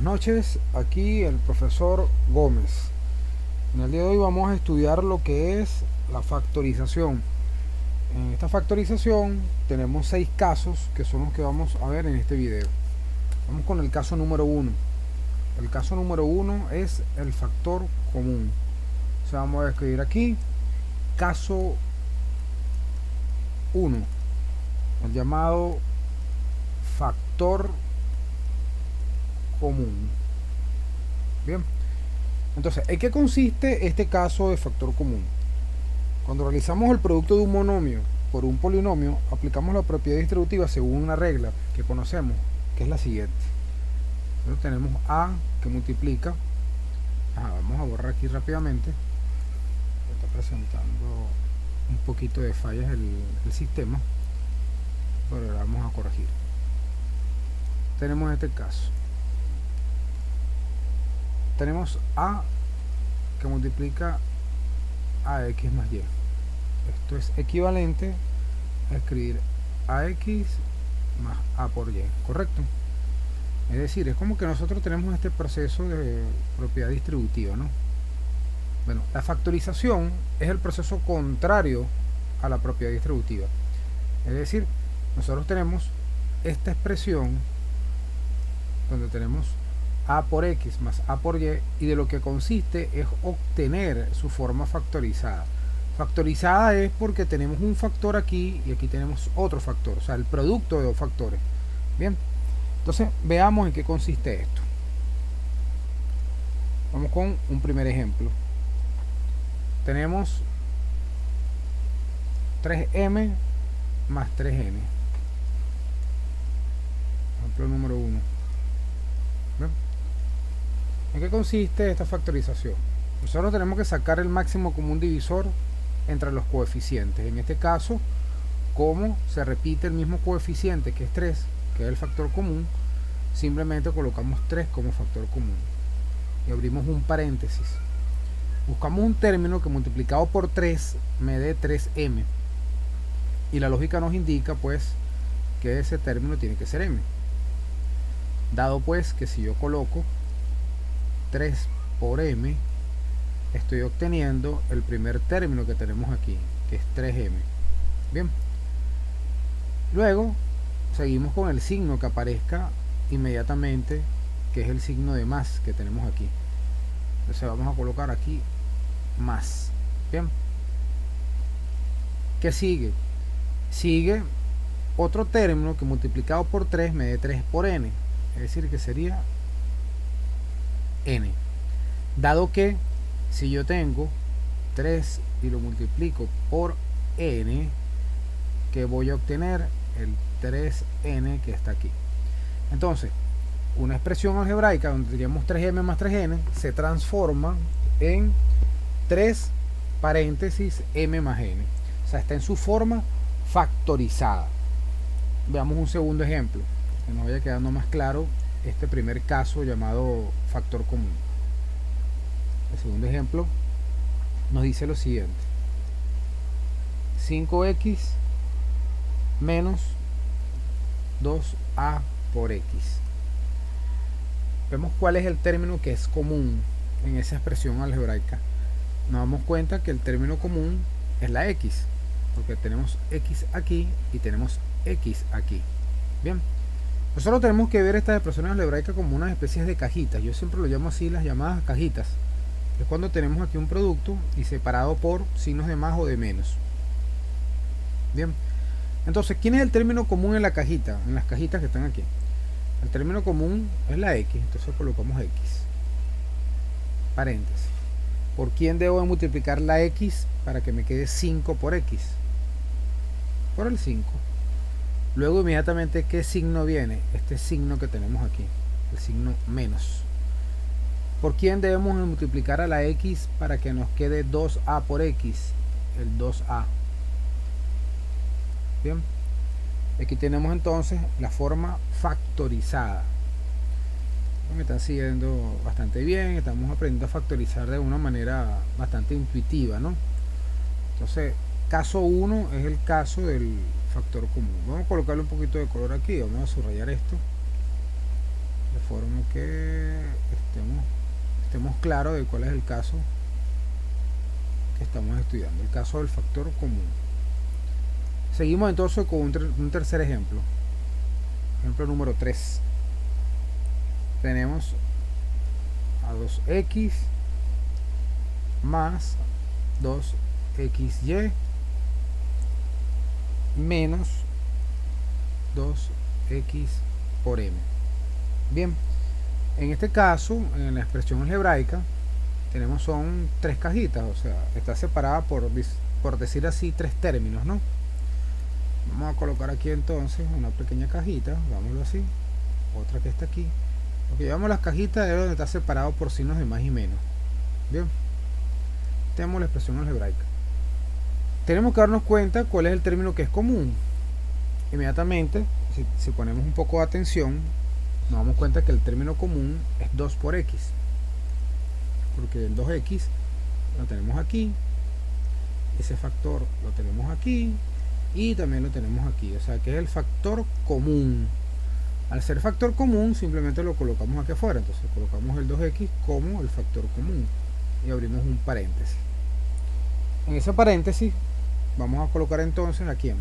Buenas noches, aquí el profesor Gómez. En el día de hoy vamos a estudiar lo que es la factorización. En esta factorización tenemos 6 casos que son los que vamos a ver en este video. Vamos con el caso número 1. El caso número 1 es el factor común. O sea, vamos a escribir aquí caso 1, el llamado factor común. Bien, entonces, ¿en qué consiste este caso de factor común? Cuando realizamos el producto de un monomio por un polinomio, aplicamos la propiedad distributiva según una regla que conocemos, que es la siguiente. Entonces tenemos a que multiplica, vamos a borrar aquí rápidamente, está presentando un poquito de fallas el sistema, pero ahora vamos a corregir. Tenemos este caso, tenemos a que multiplica a x más y. Esto es equivalente a escribir ax más a por y, ¿correcto? Es decir, es como que nosotros tenemos este proceso de propiedad distributiva, ¿no? Bueno, la factorización es el proceso contrario a la propiedad distributiva. Es decir, nosotros tenemos esta expresión donde tenemos a por x más a por y, y de lo que consiste es obtener su forma factorizada. Factorizada es porque tenemos un factor aquí y aquí tenemos otro factor, o sea, el producto de dos factores. Bien, entonces veamos en qué consiste esto. Vamos con un primer ejemplo. Tenemos 3m más 3n. Ejemplo número 1. ¿En qué consiste esta factorización? Nosotros tenemos que sacar el máximo común divisor entre los coeficientes. En este caso, como se repite el mismo coeficiente que es 3, que es el factor común, simplemente colocamos 3 como factor común y abrimos un paréntesis. Buscamos un término que multiplicado por 3 me dé 3m, y la lógica nos indica pues que ese término tiene que ser m. Dado pues que si yo coloco 3 por m, estoy obteniendo el primer término que tenemos aquí, que es 3m. Bien, luego seguimos con el signo que aparezca inmediatamente, que es el signo de más que tenemos aquí. Entonces vamos a colocar aquí más. Bien, ¿qué sigue? Sigue otro término que multiplicado por 3 me dé 3 por n, es decir que sería n. Dado que si yo tengo 3 y lo multiplico por n, que voy a obtener el 3n que está aquí. Entonces, una expresión algebraica donde tendríamos 3m más 3n se transforma en 3 paréntesis m más n. O sea, está en su forma factorizada. Veamos un segundo ejemplo, que nos vaya quedando más claro este primer caso llamado factor común. El segundo ejemplo nos dice lo siguiente: 5x menos 2a por x. Vemos cuál es el término que es común en esa expresión algebraica. Nos damos cuenta que el término común es la x, porque tenemos x aquí y tenemos x aquí. Bien, nosotros tenemos que ver estas expresiones algebraicas como unas especies de cajitas. Yo siempre lo llamo así, las llamadas cajitas. Es cuando tenemos aquí un producto y separado por signos de más o de menos. Bien, entonces, ¿quién es el término común en la cajita? En las cajitas que están aquí. El término común es la x, entonces colocamos x. Paréntesis. ¿Por quién debo de multiplicar la x para que me quede 5 por x? Por el 5. Luego inmediatamente, ¿qué signo viene? Este signo que tenemos aquí, el signo menos. ¿Por quién debemos multiplicar a la x para que nos quede 2a por x? El 2a. Bien, aquí tenemos entonces la forma factorizada. Me están siguiendo bastante bien, estamos aprendiendo a factorizar de una manera bastante intuitiva, ¿no? Entonces, caso 1 es el caso del factor común. Vamos a colocarle un poquito de color aquí, vamos a subrayar esto. de forma que estemos claros de cuál es el caso que estamos estudiando, el caso del factor común. Seguimos entonces con un tercer ejemplo. Ejemplo número 3. Tenemos a 2x más 2xy menos 2x por m. Bien, en este caso, en la expresión algebraica, son tres cajitas, o sea, está separada por decir así, tres términos, ¿no? Vamos a colocar aquí entonces una pequeña cajita, vámonos así, otra que está aquí. Lo que llamamos las cajitas es donde está separado por signos de más y menos. Bien, tenemos la expresión algebraica. Tenemos que darnos cuenta cuál es el término que es común. Inmediatamente, si ponemos un poco de atención, nos damos cuenta que el término común es 2 por x, porque el 2x lo tenemos aquí, ese factor lo tenemos aquí y también lo tenemos aquí, o sea que es el factor común. Al ser factor común simplemente lo colocamos aquí afuera, entonces colocamos el 2x como el factor común y abrimos un paréntesis. En ese paréntesis vamos a colocar entonces aquí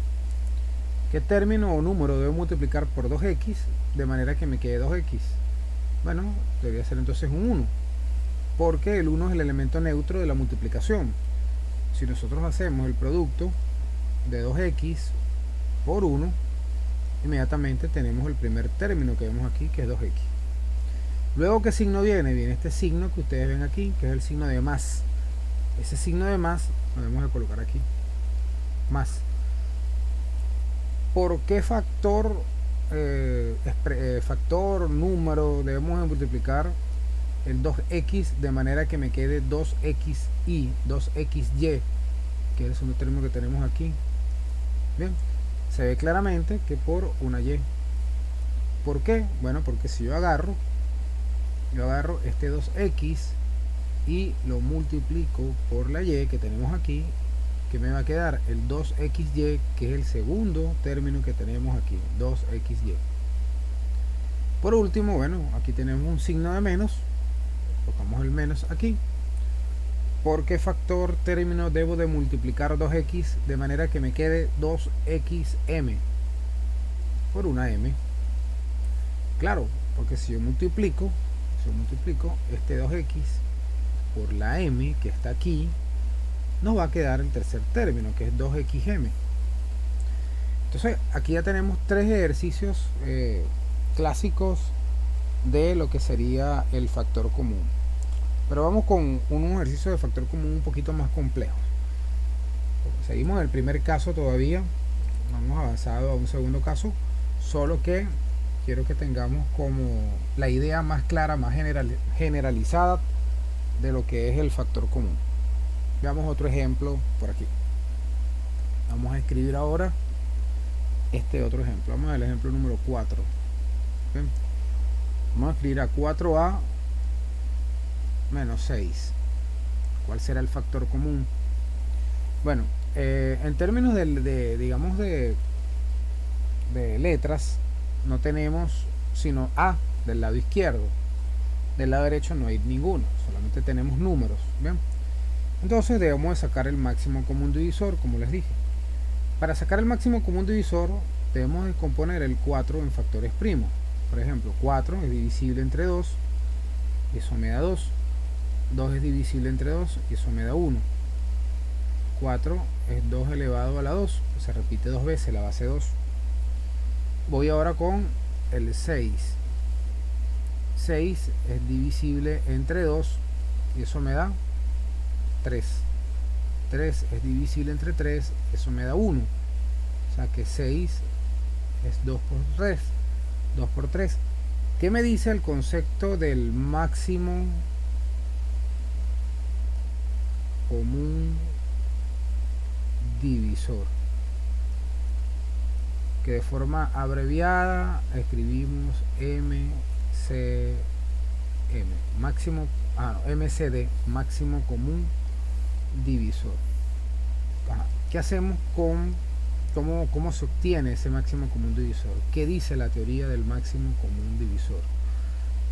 qué término o número debo multiplicar por 2x de manera que me quede 2x. Bueno, debería ser entonces un 1, porque el 1 es el elemento neutro de la multiplicación. Si nosotros hacemos el producto de 2x por 1, inmediatamente tenemos el primer término que vemos aquí, que es 2x. Luego, ¿qué signo viene? Viene este signo que ustedes ven aquí, que es el signo de más. Ese signo de más lo debemos de colocar aquí, más. ¿Por qué factor número debemos de multiplicar el 2x de manera que me quede 2xy, 2xy, que es el segundo término que tenemos aquí? Bien, se ve claramente que por una y. ¿Por qué? Bueno, porque si yo agarro este 2x y lo multiplico por la y que tenemos aquí, que me va a quedar el 2xy, que es el segundo término que tenemos aquí, 2xy. Por último, bueno, aquí tenemos un signo de menos, colocamos el menos aquí. ¿Por qué factor término debo de multiplicar 2x de manera que me quede 2xm? Por una m. Claro, porque si yo multiplico este 2x por la m que está aquí, nos va a quedar el tercer término, que es 2xm. Entonces aquí ya tenemos tres ejercicios clásicos de lo que sería el factor común. Pero vamos con un ejercicio de factor común un poquito más complejo. Seguimos en el primer caso todavía, no hemos avanzado a un segundo caso, solo que quiero que tengamos como la idea más clara, más generalizada de lo que es el factor común. Veamos otro ejemplo por aquí. Vamos a escribir ahora este otro ejemplo. Vamos al ejemplo número 4. ¿Ven? Vamos a escribir a 4a menos 6. ¿Cuál será el factor común? Bueno, en términos digamos de letras, no tenemos sino a del lado izquierdo. Del lado derecho no hay ninguno, solamente tenemos números. ¿Bien? Entonces debemos de sacar el máximo común divisor, como les dije. Para sacar el máximo común divisor debemos de componer el 4 en factores primos. Por ejemplo, 4 es divisible entre 2 y eso me da 2. 2 es divisible entre 2 y eso me da 1. 4 es 2 elevado a la 2, pues se repite dos veces la base 2. Voy ahora con el 6. 6 es divisible entre 2 y eso me da 3. 3 es divisible entre 3, eso me da 1. O sea que 6 es 2 por 3. 2 por 3. ¿Qué me dice el concepto del máximo común divisor? Que de forma abreviada escribimos MCM, máximo, MCD, máximo común divisor. ¿Qué hacemos con cómo se obtiene ese máximo común divisor? ¿Qué dice la teoría del máximo común divisor?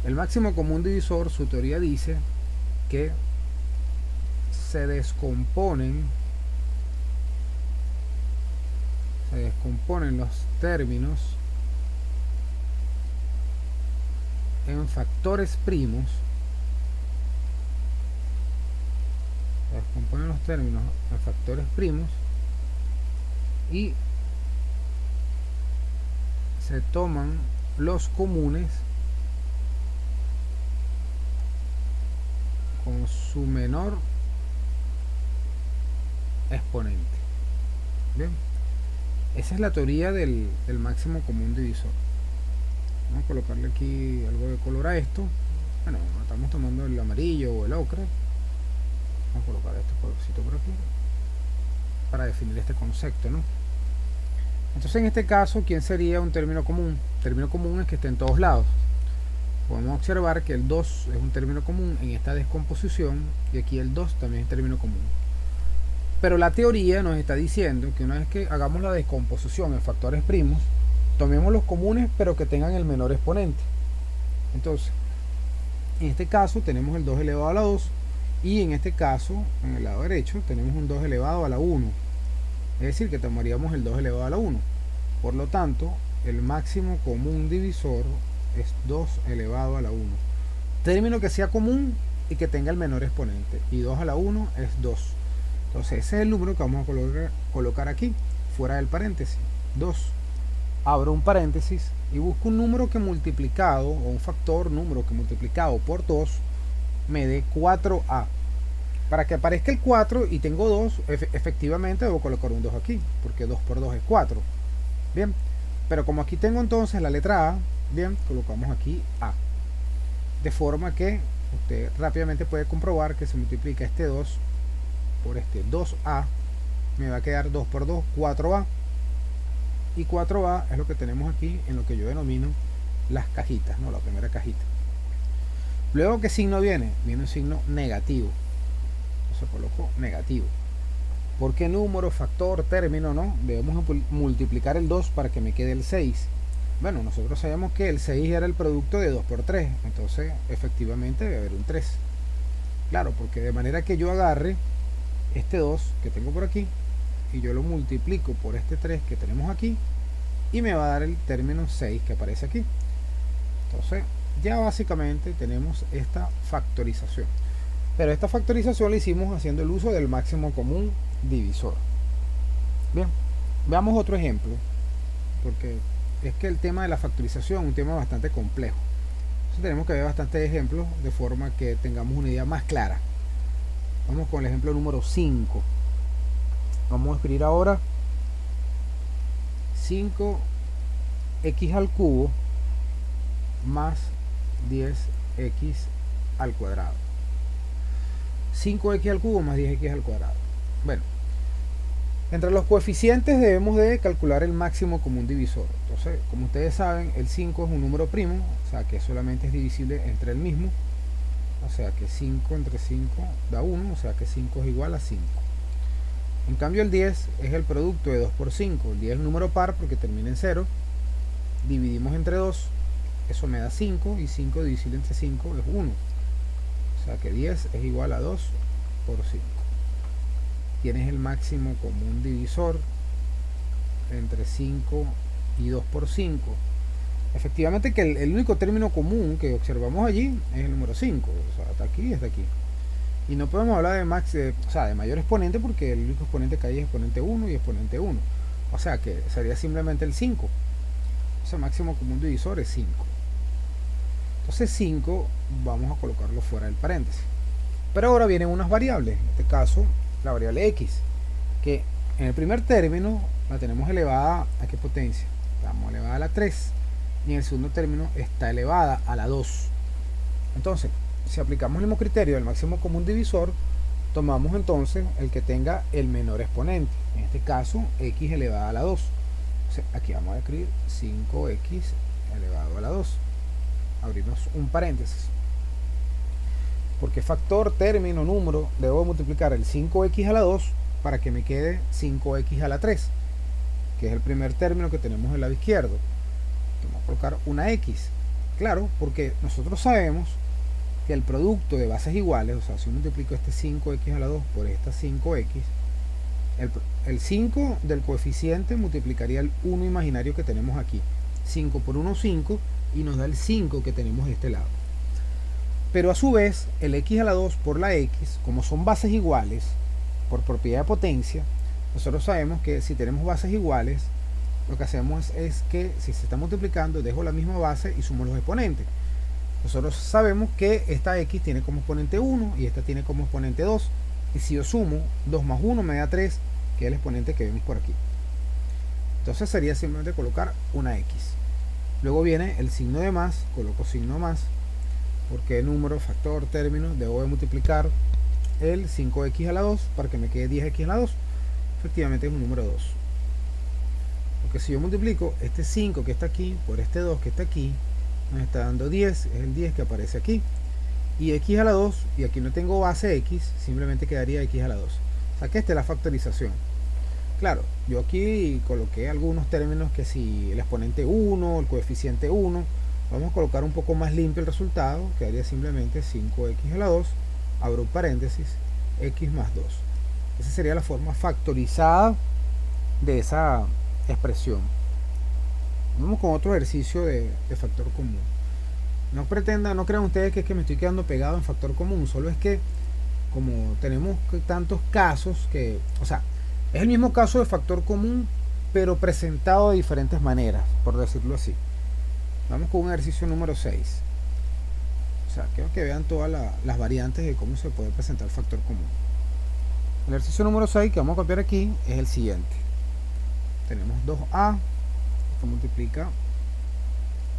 El máximo común divisor, su teoría dice que se descomponen los términos en factores primos. Se descomponen los términos en factores primos y se toman los comunes con su menor exponente. Bien, esa es la teoría del máximo común divisor. Vamos a colocarle aquí algo de color a esto. Bueno, estamos tomando el amarillo o el ocre. Vamos a colocar este colorcito por aquí para definir este concepto, ¿no? Entonces, en este caso, ¿quién sería un término común? El término común es que esté en todos lados. Podemos observar que el 2 es un término común en esta descomposición, y aquí el 2 también es término común. Pero la teoría nos está diciendo que una vez que hagamos la descomposición en factores primos, tomemos los comunes pero que tengan el menor exponente. Entonces, en este caso tenemos el 2 elevado a la 2, y en este caso, en el lado derecho, tenemos un 2 elevado a la 1. Es decir, que tomaríamos el 2 elevado a la 1. Por lo tanto, el máximo común divisor es 2 elevado a la 1. Término que sea común y que tenga el menor exponente. Y 2 a la 1 es 2. Entonces ese es el número que vamos a colocar aquí, fuera del paréntesis. 2. Abro un paréntesis y busco un número que multiplicado, o un factor número que multiplicado por 2 me dé 4a. Para que aparezca el 4 y tengo 2, efectivamente debo colocar un 2 aquí, porque 2 por 2 es 4. Bien, pero como aquí tengo entonces la letra A, bien, colocamos aquí A. De forma que usted rápidamente puede comprobar que se multiplica este 2 por este 2A, me va a quedar 2 por 2, 4A. Y 4A es lo que tenemos aquí en lo que yo denomino las cajitas, ¿no? La primera cajita. Luego, ¿qué signo viene? Viene un signo negativo. Entonces coloco negativo. ¿Por qué número, factor, término? No, debemos multiplicar el 2 para que me quede el 6. Bueno, nosotros sabemos que el 6 era el producto de 2 por 3, entonces efectivamente debe haber un 3. Claro, porque de manera que yo agarre este 2 que tengo por aquí y yo lo multiplico por este 3 que tenemos aquí y me va a dar el término 6 que aparece aquí. Entonces ya básicamente tenemos esta factorización. Pero esta factorización la hicimos haciendo el uso del máximo común divisor. Bien, veamos otro ejemplo, porque es que el tema de la factorización es un tema bastante complejo. Entonces tenemos que ver bastantes ejemplos de forma que tengamos una idea más clara. Vamos con el ejemplo número 5. Vamos a escribir ahora 5x al cubo más 10x al cuadrado. 5x al cubo más 10x al cuadrado. Bueno, entre los coeficientes debemos de calcular el máximo común divisor. Entonces, como ustedes saben, el 5 es un número primo, o sea que solamente es divisible entre el mismo. O sea que 5 entre 5 da 1, o sea que 5 es igual a 5. En cambio el 10 es el producto de 2 por 5. El 10 es un número par porque termina en 0. Dividimos entre 2, eso me da 5, y 5 divisible entre 5 es 1. O sea que 10 es igual a 2 por 5. Tienes el máximo común divisor entre 5 y 2 por 5. Efectivamente que el único término común que observamos allí es el número 5. O sea, hasta aquí y hasta aquí. Y no podemos hablar de mayor exponente porque el único exponente que hay es exponente 1 y exponente 1. O sea que sería simplemente el 5. O sea, máximo común divisor es 5. Entonces 5 vamos a colocarlo fuera del paréntesis. Pero ahora vienen unas variables. En este caso, la variable x, que en el primer término la tenemos elevada a ¿qué potencia? Estamos elevada a la 3. Y en el segundo término está elevada a la 2. Entonces, si aplicamos el mismo criterio del máximo común divisor, tomamos entonces el que tenga el menor exponente. En este caso, x elevada a la 2. Entonces, aquí vamos a escribir 5x elevado a la 2. Abrimos un paréntesis. Porque factor, término, número, debo multiplicar el 5x a la 2 para que me quede 5x a la 3, que es el primer término que tenemos del lado izquierdo. Vamos a colocar una x. Claro, porque nosotros sabemos que el producto de bases iguales, o sea, si yo multiplico este 5x a la 2 por esta 5x, el 5 del coeficiente multiplicaría el 1 imaginario que tenemos aquí. 5 por 1, 5, y nos da el 5 que tenemos de este lado. Pero a su vez, el x a la 2 por la x, como son bases iguales, por propiedad de potencia, nosotros sabemos que si tenemos bases iguales, lo que hacemos es que si se está multiplicando, dejo la misma base y sumo los exponentes. Nosotros sabemos que esta x tiene como exponente 1 y esta tiene como exponente 2. Y si yo sumo 2 más 1 me da 3, que es el exponente que vemos por aquí. Entonces sería simplemente colocar una x. Luego viene el signo de más, coloco signo más, porque número, factor, término, debo de multiplicar el 5x a la 2 para que me quede 10x a la 2. Efectivamente es un número 2. Porque si yo multiplico este 5 que está aquí por este 2 que está aquí, nos está dando 10, es el 10 que aparece aquí. Y x a la 2, y aquí no tengo base x, simplemente quedaría x a la 2. O sea que esta es la factorización. Claro, yo aquí coloqué algunos términos que si el exponente 1, el coeficiente 1, vamos a colocar un poco más limpio el resultado, quedaría simplemente 5x a la 2, abro un paréntesis, x más 2. Esa sería la forma factorizada de esa expresión. Vamos con otro ejercicio de factor común. No crean ustedes que es que me estoy quedando pegado en factor común, solo es que como tenemos tantos casos que, o sea, es el mismo caso de factor común, pero presentado de diferentes maneras, por decirlo así. Vamos con un ejercicio número 6. O sea, quiero que vean todas las variantes de cómo se puede presentar el factor común. El ejercicio número 6 que vamos a copiar aquí es el siguiente. Tenemos 2a, esto multiplica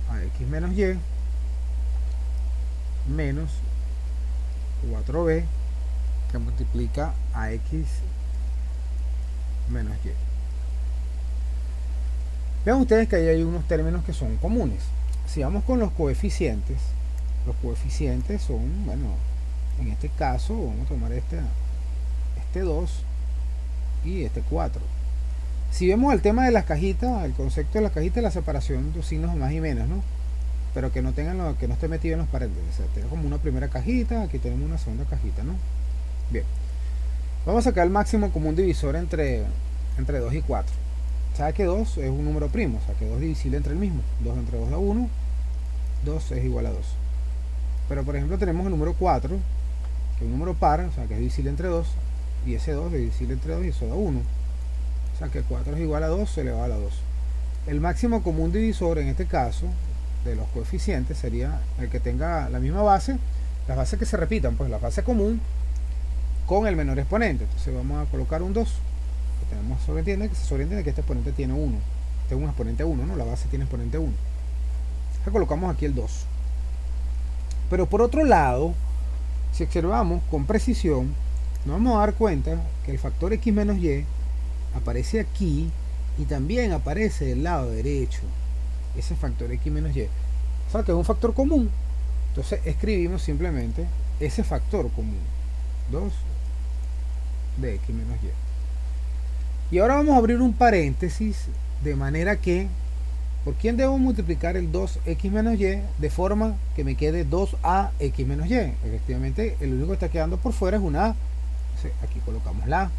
a x menos y, menos 4b, que multiplica a x menos y. Vean ustedes que ahí hay unos términos que son comunes. Si vamos con los coeficientes son, bueno, en este caso vamos a tomar este 2 y este 4. Si vemos el tema de las cajitas, el concepto de las cajitas, la separación de los signos más y menos, ¿no? Pero que no tengan que no esté metido en los paréntesis. O sea, tenemos como una primera cajita, aquí tenemos una segunda cajita, ¿no? Bien. Vamos a sacar el máximo común divisor entre 2 y 4. ¿Sabe que 2 es un número primo? O sea, que 2 es divisible entre el mismo. 2 entre 2 da 1. 2 es igual a 2. Pero por ejemplo tenemos el número 4, que es un número par, o sea, que es divisible entre 2. Y ese 2 es divisible entre 2 y eso da 1. O sea, que 4 es igual a 2 elevado a la 2. El máximo común divisor en este caso de los coeficientes sería el que tenga la misma base, las bases que se repitan, pues la base común con el menor exponente. Entonces vamos a colocar un 2, que tenemos sobreentiende que este exponente tiene 1. Este es un exponente 1, ¿no? La base tiene exponente 1. Entonces colocamos aquí el 2. Pero por otro lado, si observamos con precisión, nos vamos a dar cuenta que el factor x menos y aparece aquí y también aparece del lado derecho. Ese factor x menos y. O sea que es un factor común. Entonces escribimos simplemente ese factor común. 2 de x menos y. Y ahora vamos a abrir un paréntesis de manera que, ¿por quién debo multiplicar el 2x menos y? De forma que me quede 2ax menos y. Efectivamente, el único que está quedando por fuera es una a. Entonces, aquí colocamos la a.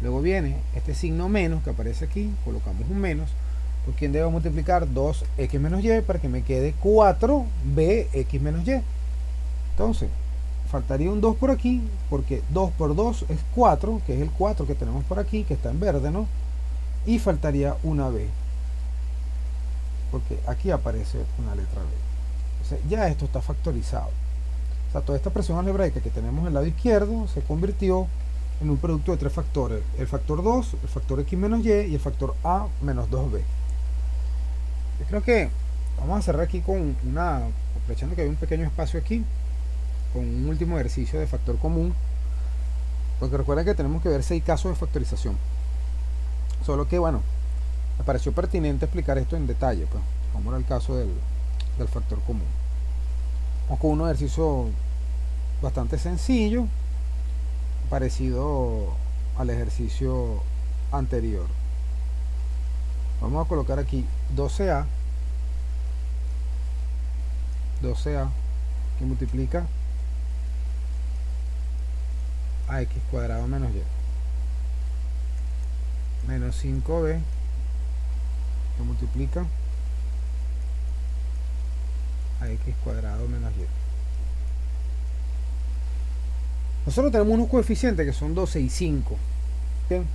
Luego viene este signo menos que aparece aquí, colocamos un menos. ¿Por quién debo multiplicar 2x menos y? Para que me quede 4bx menos y. Entonces, faltaría un 2 por aquí, porque 2 por 2 es 4, que es el 4 que tenemos por aquí, que está en verde, ¿no? Y faltaría una b, porque aquí aparece una letra b. Entonces, ya esto está factorizado. O sea, toda esta expresión algebraica que tenemos en el lado izquierdo se convirtió en un producto de tres factores: el factor 2, el factor x menos y el factor a menos 2b. Yo creo que vamos a cerrar aquí con aprovechando que hay un pequeño espacio aquí, con un último ejercicio de factor común, porque recuerden que tenemos que ver 6 casos de factorización. Solo que, bueno, me pareció pertinente explicar esto en detalle, pues, como era el caso del factor común. Vamos con un ejercicio bastante sencillo, parecido al ejercicio anterior. Vamos a colocar aquí 12a 12a que multiplica a x cuadrado menos y, menos 5b que multiplica a x cuadrado menos y. Nosotros tenemos unos coeficientes que son 12 y 5, ¿bien?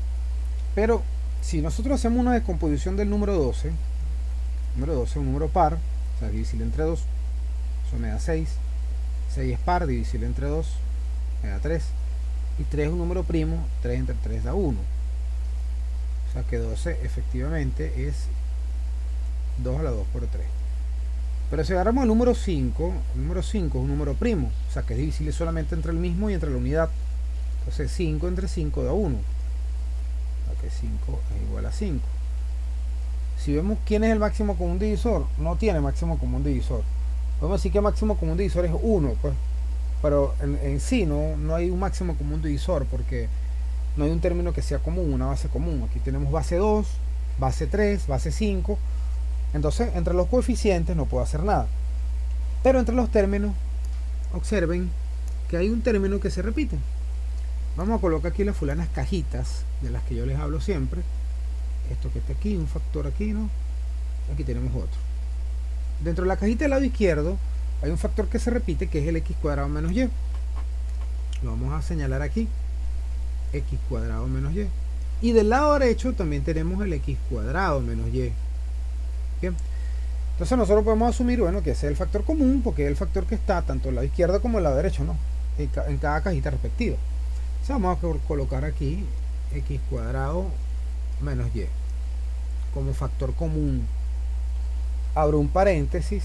Pero si nosotros hacemos una descomposición del número 12 es un número par, o sea, divisible entre 2, eso me da 6. 6 es par, divisible entre 2, me da 3. Y 3 es un número primo, 3 entre 3 da 1. O sea que 12 efectivamente es 2 a la 2 por 3. Pero si agarramos el número 5 es un número primo, o sea que es divisible solamente entre el mismo y entre la unidad. Entonces 5 entre 5 da 1. O sea que 5 es igual a 5. Si vemos quién es el máximo común divisor, no tiene máximo común divisor. Podemos decir que el máximo común divisor es 1, pues. Pero en sí no hay un máximo común divisor, porque no hay un término que sea común, una base común. Aquí tenemos base 2, base 3, base 5. Entonces, entre los coeficientes no puedo hacer nada. Pero entre los términos, observen que hay un término que se repite. Vamos a colocar aquí las fulanas cajitas de las que yo les hablo siempre. Esto que está aquí, un factor aquí, ¿no? Aquí tenemos otro. Dentro de la cajita del lado izquierdo hay un factor que se repite, que es el x cuadrado menos y. Lo vamos a señalar aquí. X cuadrado menos y. Y del lado derecho también tenemos el x cuadrado menos y. Bien. Entonces nosotros podemos asumir, bueno, que ese es el factor común, porque es el factor que está tanto en el lado izquierdo como en el lado derecho, ¿no? En cada cajita respectiva. Entonces vamos a colocar aquí x cuadrado menos y como factor común. Abro un paréntesis,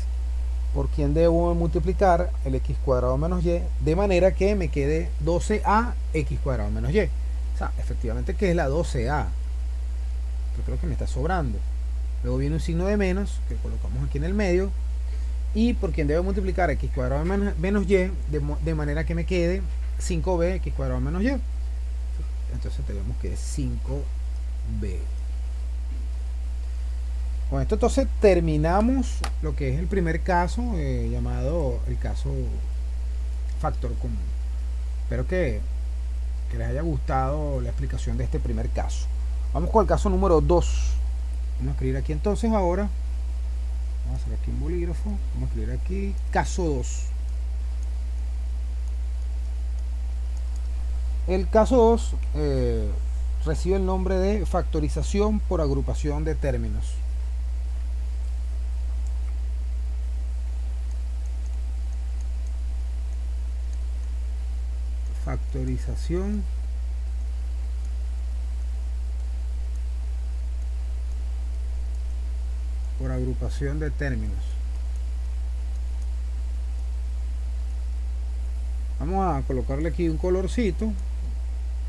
por quien debo multiplicar el x cuadrado menos y, de manera que me quede 12a x cuadrado menos y. O sea, efectivamente que es la 12a. Yo creo que me está sobrando. Luego viene un signo de menos, que colocamos aquí en el medio. Y por quien debo multiplicar x cuadrado menos y, de manera que me quede 5b x cuadrado menos y. Entonces tenemos que es 5b. Con esto entonces terminamos lo que es el primer caso, llamado el caso factor común. Espero que les haya gustado la explicación de este primer caso. Vamos con el caso número 2. Vamos a escribir aquí entonces ahora. Vamos a hacer aquí un bolígrafo. Vamos a escribir aquí caso 2. El caso 2 recibe el nombre de factorización por agrupación de términos. Factorización por agrupación de términos. Vamos a colocarle aquí un colorcito,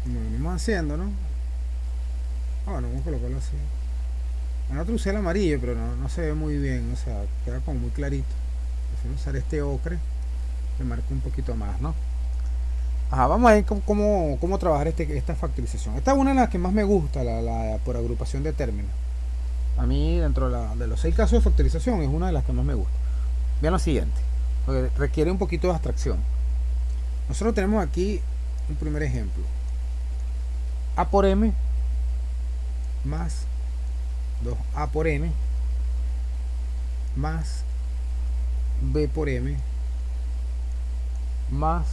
como lo venimos haciendo, ¿no? Bueno, vamos a colocarlo así. En otro usé el amarillo, pero no se ve muy bien, o sea, queda como muy clarito. Prefiero usar este ocre, que marca un poquito más, ¿no? Ajá, vamos a ver cómo trabajar esta factorización. Esta es una de las que más me gusta, la por agrupación de términos. A mí, dentro de los 6 casos de factorización, es una de las que más me gusta. Vean lo siguiente, porque requiere un poquito de abstracción. Nosotros tenemos aquí un primer ejemplo. A por m más 2a por n más b por m más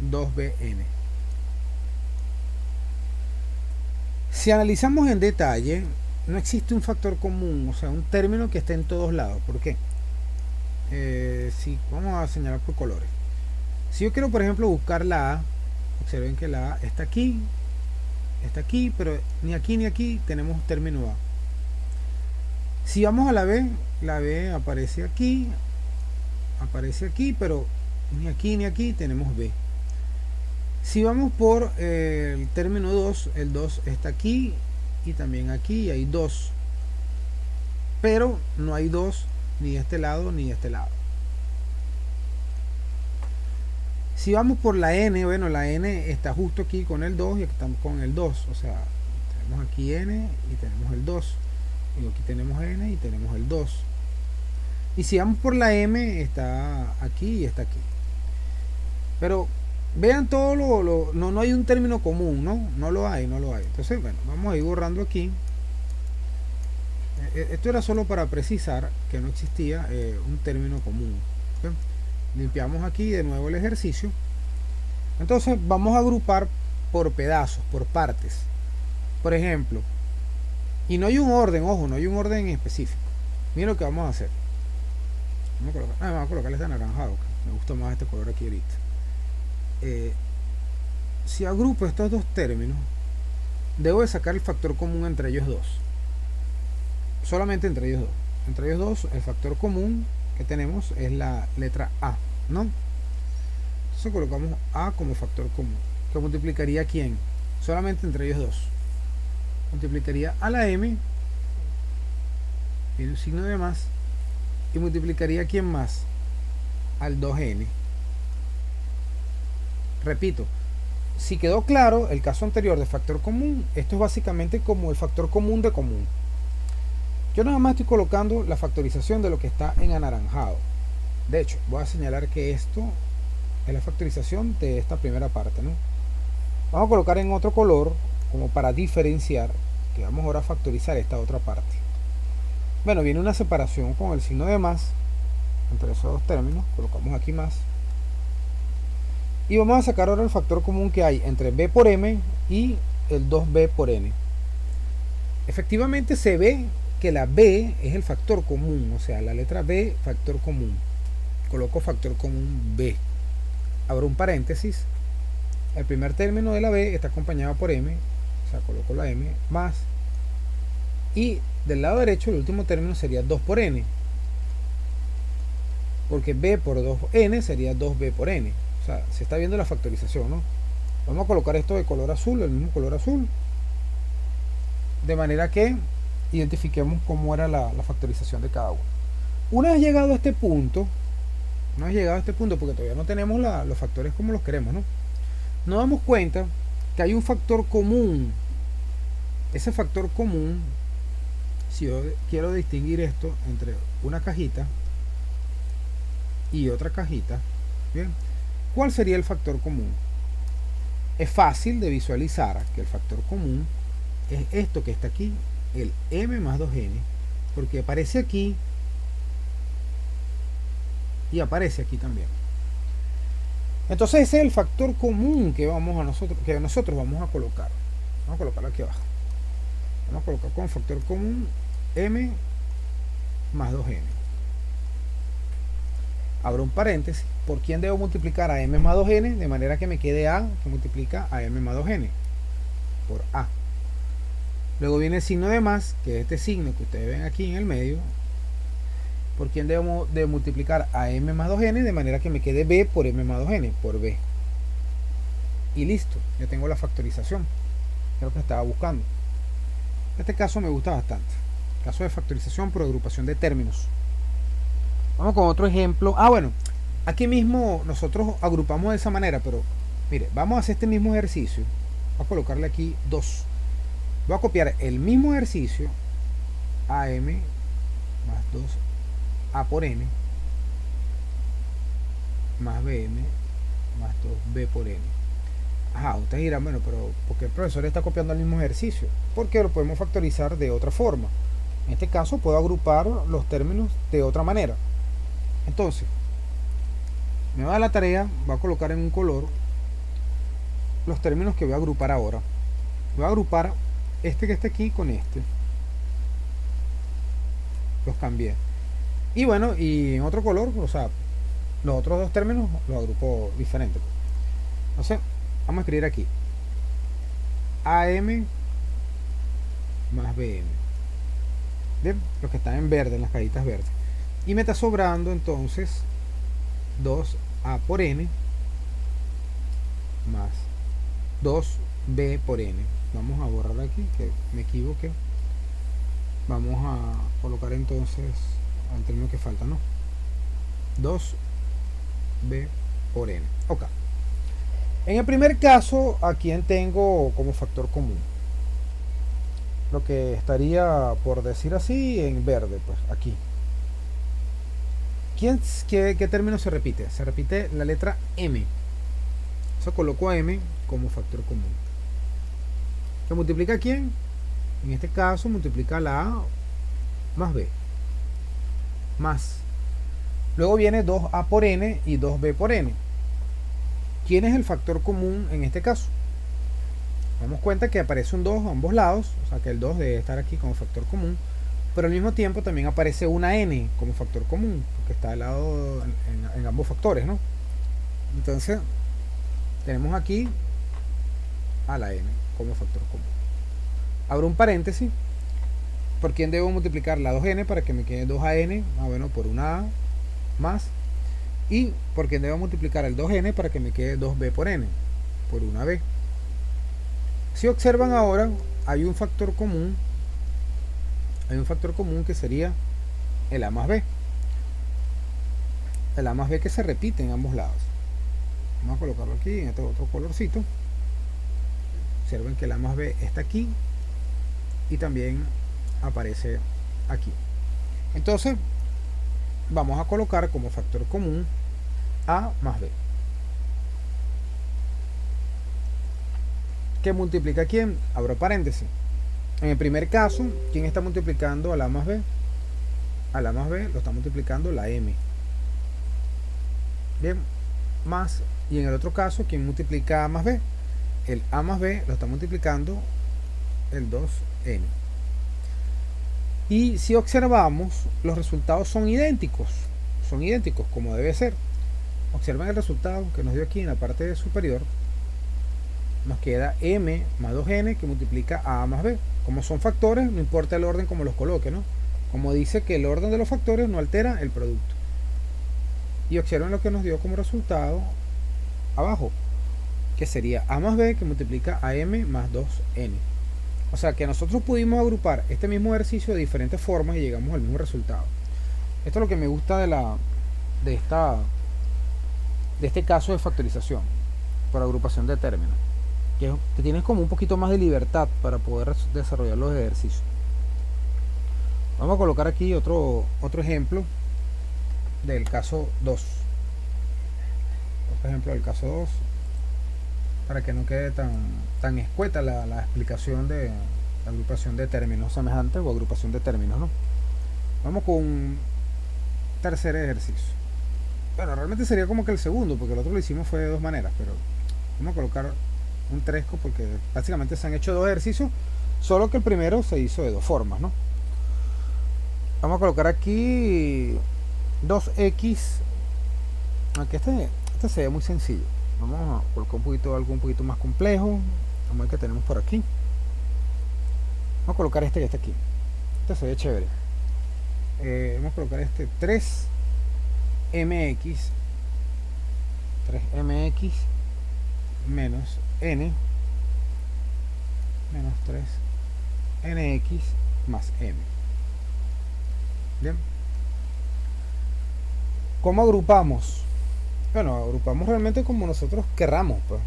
2bn. Si analizamos en detalle, no existe un factor común, o sea, un término que esté en todos lados. ¿Por qué? Si vamos a señalar por colores. Si yo quiero, por ejemplo, buscar la A, observen que la A está aquí, pero ni aquí ni aquí tenemos término A. Si vamos a la B aparece aquí, pero ni aquí ni aquí tenemos B. Si vamos por el término 2, el 2 está aquí y también aquí, y hay 2. Pero no hay 2 ni de este lado ni de este lado. Si vamos por la N, bueno, la N está justo aquí con el 2 y aquí estamos con el 2. O sea, tenemos aquí N y tenemos el 2. Y aquí tenemos N y tenemos el 2. Y si vamos por la M, está aquí y está aquí. Pero vean todo no hay un término común, ¿no? No lo hay. Entonces, bueno, vamos a ir borrando aquí. Esto era solo para precisar que no existía un término común. ¿Okay? Limpiamos aquí de nuevo el ejercicio. Entonces vamos a agrupar por pedazos, por partes. Por ejemplo, y no hay un orden, ojo, no hay un orden específico. Miren lo que vamos a hacer. Vamos a colocar este anaranjado, que me gusta más este color aquí ahorita. Si agrupo estos dos términos, debo de sacar el factor común entre ellos dos. Solamente entre ellos dos. Entre ellos dos, el factor común que tenemos es la letra A, ¿no? Entonces colocamos A como factor común. ¿Que multiplicaría quién? Solamente entre ellos dos. Multiplicaría a la M, tiene un signo de más, y multiplicaría quién más, al 2n. Repito, si quedó claro el caso anterior de factor común, esto es básicamente como el factor común de común. Yo nada más estoy colocando la factorización de lo que está en anaranjado. De hecho, voy a señalar que esto es la factorización de esta primera parte, ¿no? Vamos a colocar en otro color como para diferenciar que vamos ahora a factorizar esta otra parte. Bueno, viene una separación con el signo de más entre esos dos términos. Colocamos aquí más. Y vamos a sacar ahora el factor común que hay entre b por m y el 2b por n. Efectivamente se ve que la b es el factor común, o sea, la letra b, factor común. Coloco factor común b. Abro un paréntesis. El primer término de la b está acompañado por m, o sea, coloco la m más. Y del lado derecho el último término sería 2 por n. Porque b por 2n sería 2b por n. O sea, se está viendo la factorización, ¿no? Vamos a colocar esto de color azul, el mismo color azul. De manera que identifiquemos cómo era la factorización de cada uno. Una vez llegado a este punto, porque todavía no tenemos los factores como los queremos, ¿no? Nos damos cuenta que hay un factor común. Ese factor común, si yo quiero distinguir esto entre una cajita y otra cajita, ¿bien? ¿Cuál sería el factor común? Es fácil de visualizar que el factor común es esto que está aquí, el m más 2n, porque aparece aquí y aparece aquí también. Entonces ese es el factor común que nosotros vamos a colocar. Vamos a colocarlo aquí abajo. Vamos a colocar como factor común m más 2n. Abro un paréntesis. ¿Por quién debo multiplicar a m más 2n? De manera que me quede a que multiplica a m más 2n. Por a. Luego viene el signo de más, que es este signo que ustedes ven aquí en el medio. ¿Por quién debo de multiplicar a m más 2n? De manera que me quede b por m más 2n. Por b. Y listo. Ya tengo la factorización. Es lo que estaba buscando. Este caso me gusta bastante. Caso de factorización por agrupación de términos. Vamos con otro ejemplo. Bueno, aquí mismo nosotros agrupamos de esa manera, pero mire, vamos a hacer este mismo ejercicio. Voy a colocarle aquí 2. Voy a copiar el mismo ejercicio, AM más 2A por N más BM más 2B por N. Ustedes dirán, bueno, pero ¿por qué el profesor está copiando el mismo ejercicio? Porque lo podemos factorizar de otra forma. En este caso puedo agrupar los términos de otra manera. Entonces, me va a dar la tarea, voy a colocar en un color los términos que voy a agrupar ahora. Voy a agrupar este que está aquí con este. Los cambié. Y bueno, y en otro color, o sea, los otros dos términos los agrupo diferente. Entonces, vamos a escribir aquí AM más BM. Bien, los que están en verde, en las cajitas verdes. Y me está sobrando entonces 2A por N más 2B por N. Vamos a borrar aquí, que me equivoqué. Vamos a colocar entonces el término que falta, ¿no? 2B por N. Ok. En el primer caso, ¿a quién tengo como factor común? Lo que estaría, por decir así, en verde, pues aquí. ¿Qué término se repite? Se repite la letra m. Eso coloco a m como factor común. ¿Que multiplica quién? En este caso multiplica la a más b. Más. Luego viene 2a por n y 2b por n. ¿Quién es el factor común en este caso? Damos cuenta que aparece un 2 a ambos lados, o sea que el 2 debe estar aquí como factor común, pero al mismo tiempo también aparece una n como factor común, porque está al lado en ambos factores, ¿no? Entonces, tenemos aquí a la n como factor común. Abro un paréntesis. ¿Por quién debo multiplicar la 2n para que me quede 2an? Bueno, por una a más. Y por quién debo multiplicar el 2n para que me quede 2b por n, por una b. Si observan ahora, hay un factor común. Hay un factor común que sería el a más b. El a más b que se repite en ambos lados. Vamos a colocarlo aquí en este otro colorcito. Observen que el a más b está aquí y también aparece aquí. Entonces vamos a colocar como factor común a más b, que multiplica quién. Abro paréntesis. En el primer caso, ¿quién está multiplicando al a más b? Al a más b lo está multiplicando la m. Bien, más. Y en el otro caso, ¿quién multiplica a más b? El a más b lo está multiplicando el 2n. Y si observamos, los resultados son idénticos como debe ser. Observen el resultado que nos dio aquí en la parte superior. Nos queda m más 2n que multiplica a más b. Como son factores, no importa el orden como los coloque, ¿no? Como dice que el orden de los factores no altera el producto. Y observen lo que nos dio como resultado abajo, que sería a más b que multiplica a m más 2n. O sea que nosotros pudimos agrupar este mismo ejercicio de diferentes formas y llegamos al mismo resultado. Esto es lo que me gusta de este caso de factorización por agrupación de términos, que tienes como un poquito más de libertad para poder desarrollar los ejercicios. Vamos a colocar aquí otro ejemplo del caso 2. Otro ejemplo del caso 2, para que no quede tan escueta la explicación de la agrupación de términos semejantes o agrupación de términos, ¿no? Vamos con un tercer ejercicio. Bueno, realmente sería como que el segundo, porque el otro lo hicimos fue de dos maneras, pero vamos a colocar un 3 porque básicamente se han hecho dos ejercicios, solo que el primero se hizo de dos formas, ¿no? Vamos a colocar aquí 2x, aunque este se ve muy sencillo. Vamos a colocar algo un poquito más complejo. Vamos a ver qué tenemos por aquí. Vamos a colocar este que está aquí. Este se ve chévere. Vamos a colocar este 3mx menos n menos 3nx más m. Bien. ¿Cómo agrupamos? Bueno, agrupamos realmente como nosotros querramos, pues.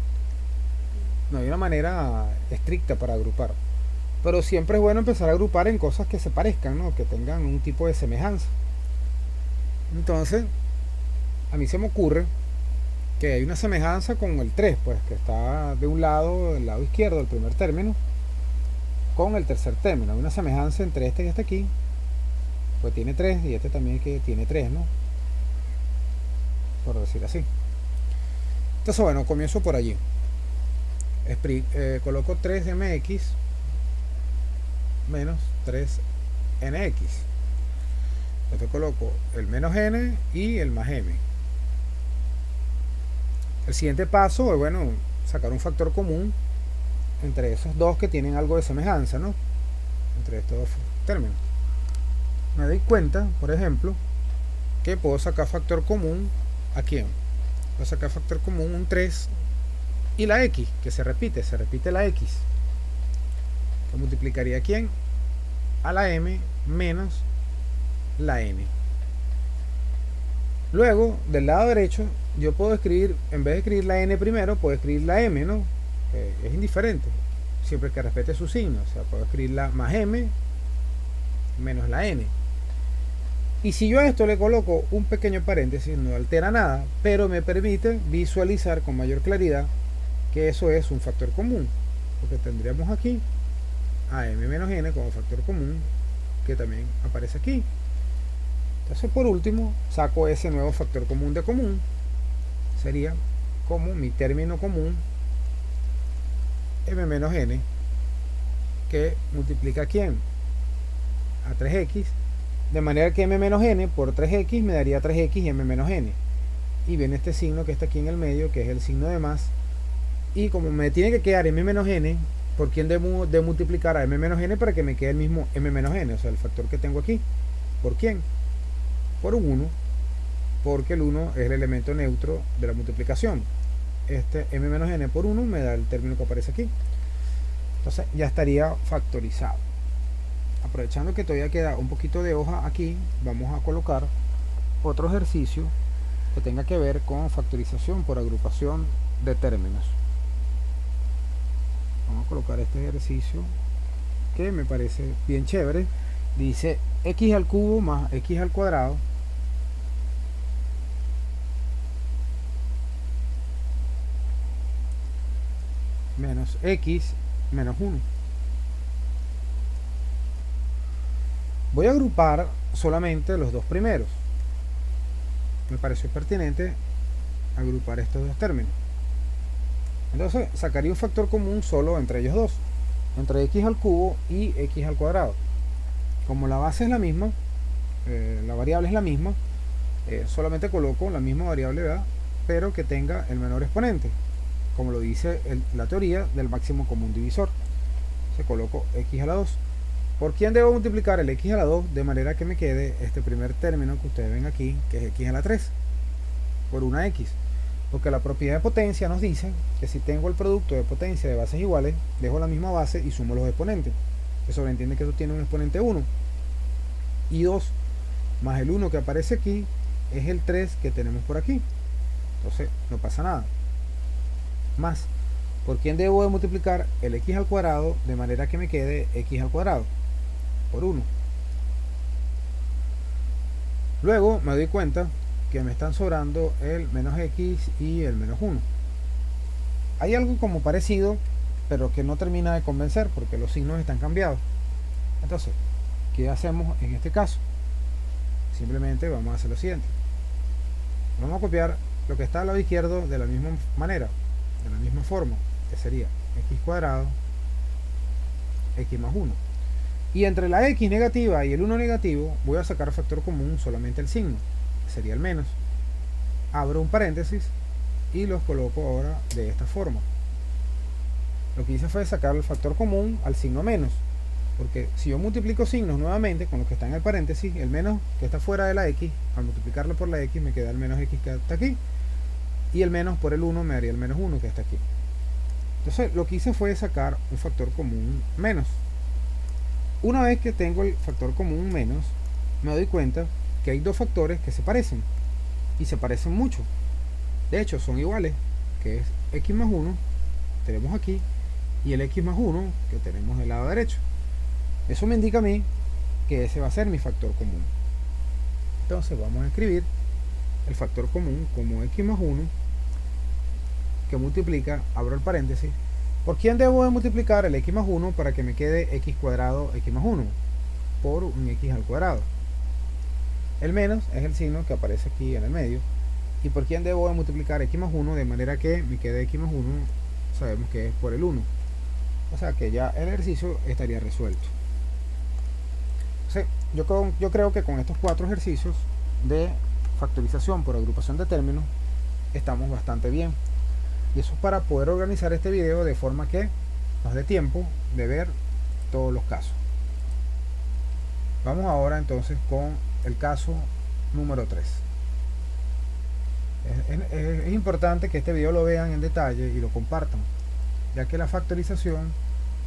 No hay una manera estricta para agrupar, pero siempre es bueno empezar a agrupar en cosas que se parezcan, ¿no? Que tengan un tipo de semejanza. Entonces, a mí se me ocurre que hay una semejanza con el 3, pues, que está de un lado, del lado izquierdo, el primer término, con el tercer término. Hay una semejanza entre este y este aquí, pues tiene 3, y este también que tiene 3, ¿no? Por decir así. Entonces, bueno, comienzo por allí. Coloco 3mx menos 3nx. Después coloco el menos n y el más m. El siguiente paso es, bueno, sacar un factor común entre esos dos que tienen algo de semejanza, ¿no? Entre estos dos términos. Me doy cuenta, por ejemplo, que puedo sacar factor común ¿a quién? Voy a sacar factor común un 3 y la x, que se repite la x, que multiplicaría ¿a quién? A la m menos la n. Luego, del lado derecho, yo puedo escribir, en vez de escribir la n primero, puedo escribir la m, ¿no? Es indiferente, siempre que respete su signo. O sea, puedo escribir la más m menos la n. Y si yo a esto le coloco un pequeño paréntesis, no altera nada, pero me permite visualizar con mayor claridad que eso es un factor común, porque tendríamos aquí a m menos n como factor común, que también aparece aquí. Entonces, por último, saco ese nuevo factor común de común, sería como mi término común m menos n, que multiplica a quién, a 3x, de manera que m menos n por 3x me daría 3x y m menos n, y viene este signo que está aquí en el medio, que es el signo de más, y como me tiene que quedar m menos n, ¿por quién debo de multiplicar a m menos n para que me quede el mismo m menos n? O sea, el factor que tengo aquí. ¿Por quién? Por un 1, porque el 1 es el elemento neutro de la multiplicación. Este m menos n por 1 me da el término que aparece aquí. Entonces ya estaría factorizado. Aprovechando que todavía queda un poquito de hoja aquí, vamos a colocar otro ejercicio que tenga que ver con factorización por agrupación de términos. Vamos a colocar este ejercicio que me parece bien chévere. Dice x al cubo más x al cuadrado menos x menos 1. Voy a agrupar solamente los dos primeros. Me pareció pertinente agrupar estos dos términos. Entonces sacaría un factor común solo entre ellos dos, entre x al cubo y x al cuadrado. Como la base es la misma, la variable es la misma, solamente coloco la misma variable A, pero que tenga el menor exponente, como lo dice la teoría del máximo común divisor. Se coloco x a la 2. ¿Por quién debo multiplicar el x a la 2? De manera que me quede este primer término que ustedes ven aquí, que es x a la 3, por una x. Porque la propiedad de potencia nos dice que si tengo el producto de potencia de bases iguales, dejo la misma base y sumo los exponentes. Se sobreentiende que eso tiene un exponente 1. Y 2 más el 1 que aparece aquí es el 3 que tenemos por aquí. Entonces no pasa nada. Más, ¿por quién debo de multiplicar el x al cuadrado? De manera que me quede x al cuadrado por 1. Luego me doy cuenta que me están sobrando el menos x y el menos 1. Hay algo como parecido, pero que no termina de convencer porque los signos están cambiados. Entonces, ¿qué hacemos en este caso? Simplemente vamos a hacer lo siguiente. Vamos a copiar lo que está al lado izquierdo de la misma manera, de la misma forma, que sería x cuadrado, x más 1. Y entre la x negativa y el 1 negativo voy a sacar factor común solamente el signo, que sería el menos. Abro un paréntesis y los coloco ahora de esta forma. Lo que hice fue sacar el factor común al signo menos, porque si yo multiplico signos nuevamente con lo que está en el paréntesis, el menos que está fuera de la x, al multiplicarlo por la x me queda el menos x que está aquí, y el menos por el 1 me daría el menos 1 que está aquí. Entonces lo que hice fue sacar un factor común menos. Una vez que tengo el factor común menos, me doy cuenta que hay dos factores que se parecen, y se parecen mucho. De hecho son iguales, que es x más 1, tenemos aquí, y el x más 1 que tenemos del lado derecho. Eso me indica a mí que ese va a ser mi factor común. Entonces vamos a escribir el factor común como x más 1, que multiplica, abro el paréntesis, ¿por quién debo de multiplicar el x más 1 para que me quede x cuadrado x más 1? Por un x al cuadrado. El menos es el signo que aparece aquí en el medio. ¿Y por quién debo de multiplicar x más 1? De manera que me quede x más 1, sabemos que es por el 1. O sea que ya el ejercicio estaría resuelto. Entonces, yo creo que con estos 4 ejercicios de factorización por agrupación de términos estamos bastante bien. Y eso es para poder organizar este video de forma que nos dé tiempo de ver todos los casos. Vamos ahora entonces con el caso número 3. Es importante que este video lo vean en detalle y lo compartan, ya que la factorización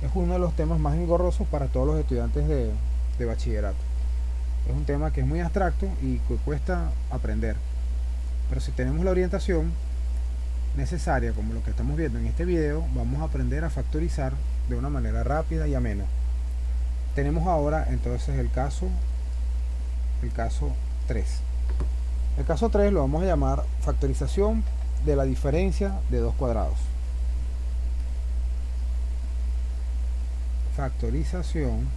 es uno de los temas más engorrosos para todos los estudiantes de bachillerato. Es un tema que es muy abstracto y que cuesta aprender, pero si tenemos la orientación necesaria, como lo que estamos viendo en este video, vamos a aprender a factorizar de una manera rápida y amena. Tenemos ahora entonces el caso el caso 3. El caso 3 lo vamos a llamar factorización de la diferencia de dos cuadrados. Factorización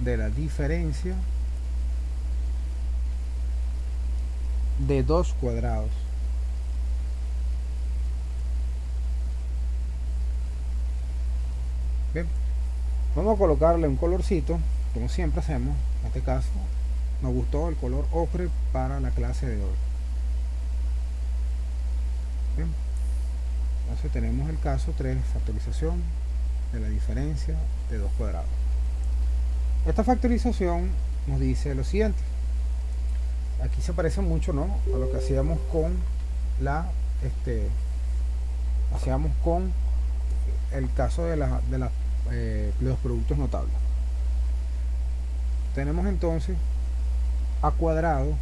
de la diferencia de dos cuadrados. Bien, vamos a colocarle un colorcito, como siempre hacemos. En este caso nos gustó el color ocre para la clase de hoy. Bien, entonces tenemos el caso 3, factorización de la diferencia de dos cuadrados. Esta factorización nos dice lo siguiente. Aquí se parece mucho, ¿no?, a lo que hacíamos con el caso de los productos notables. Tenemos entonces a cuadrado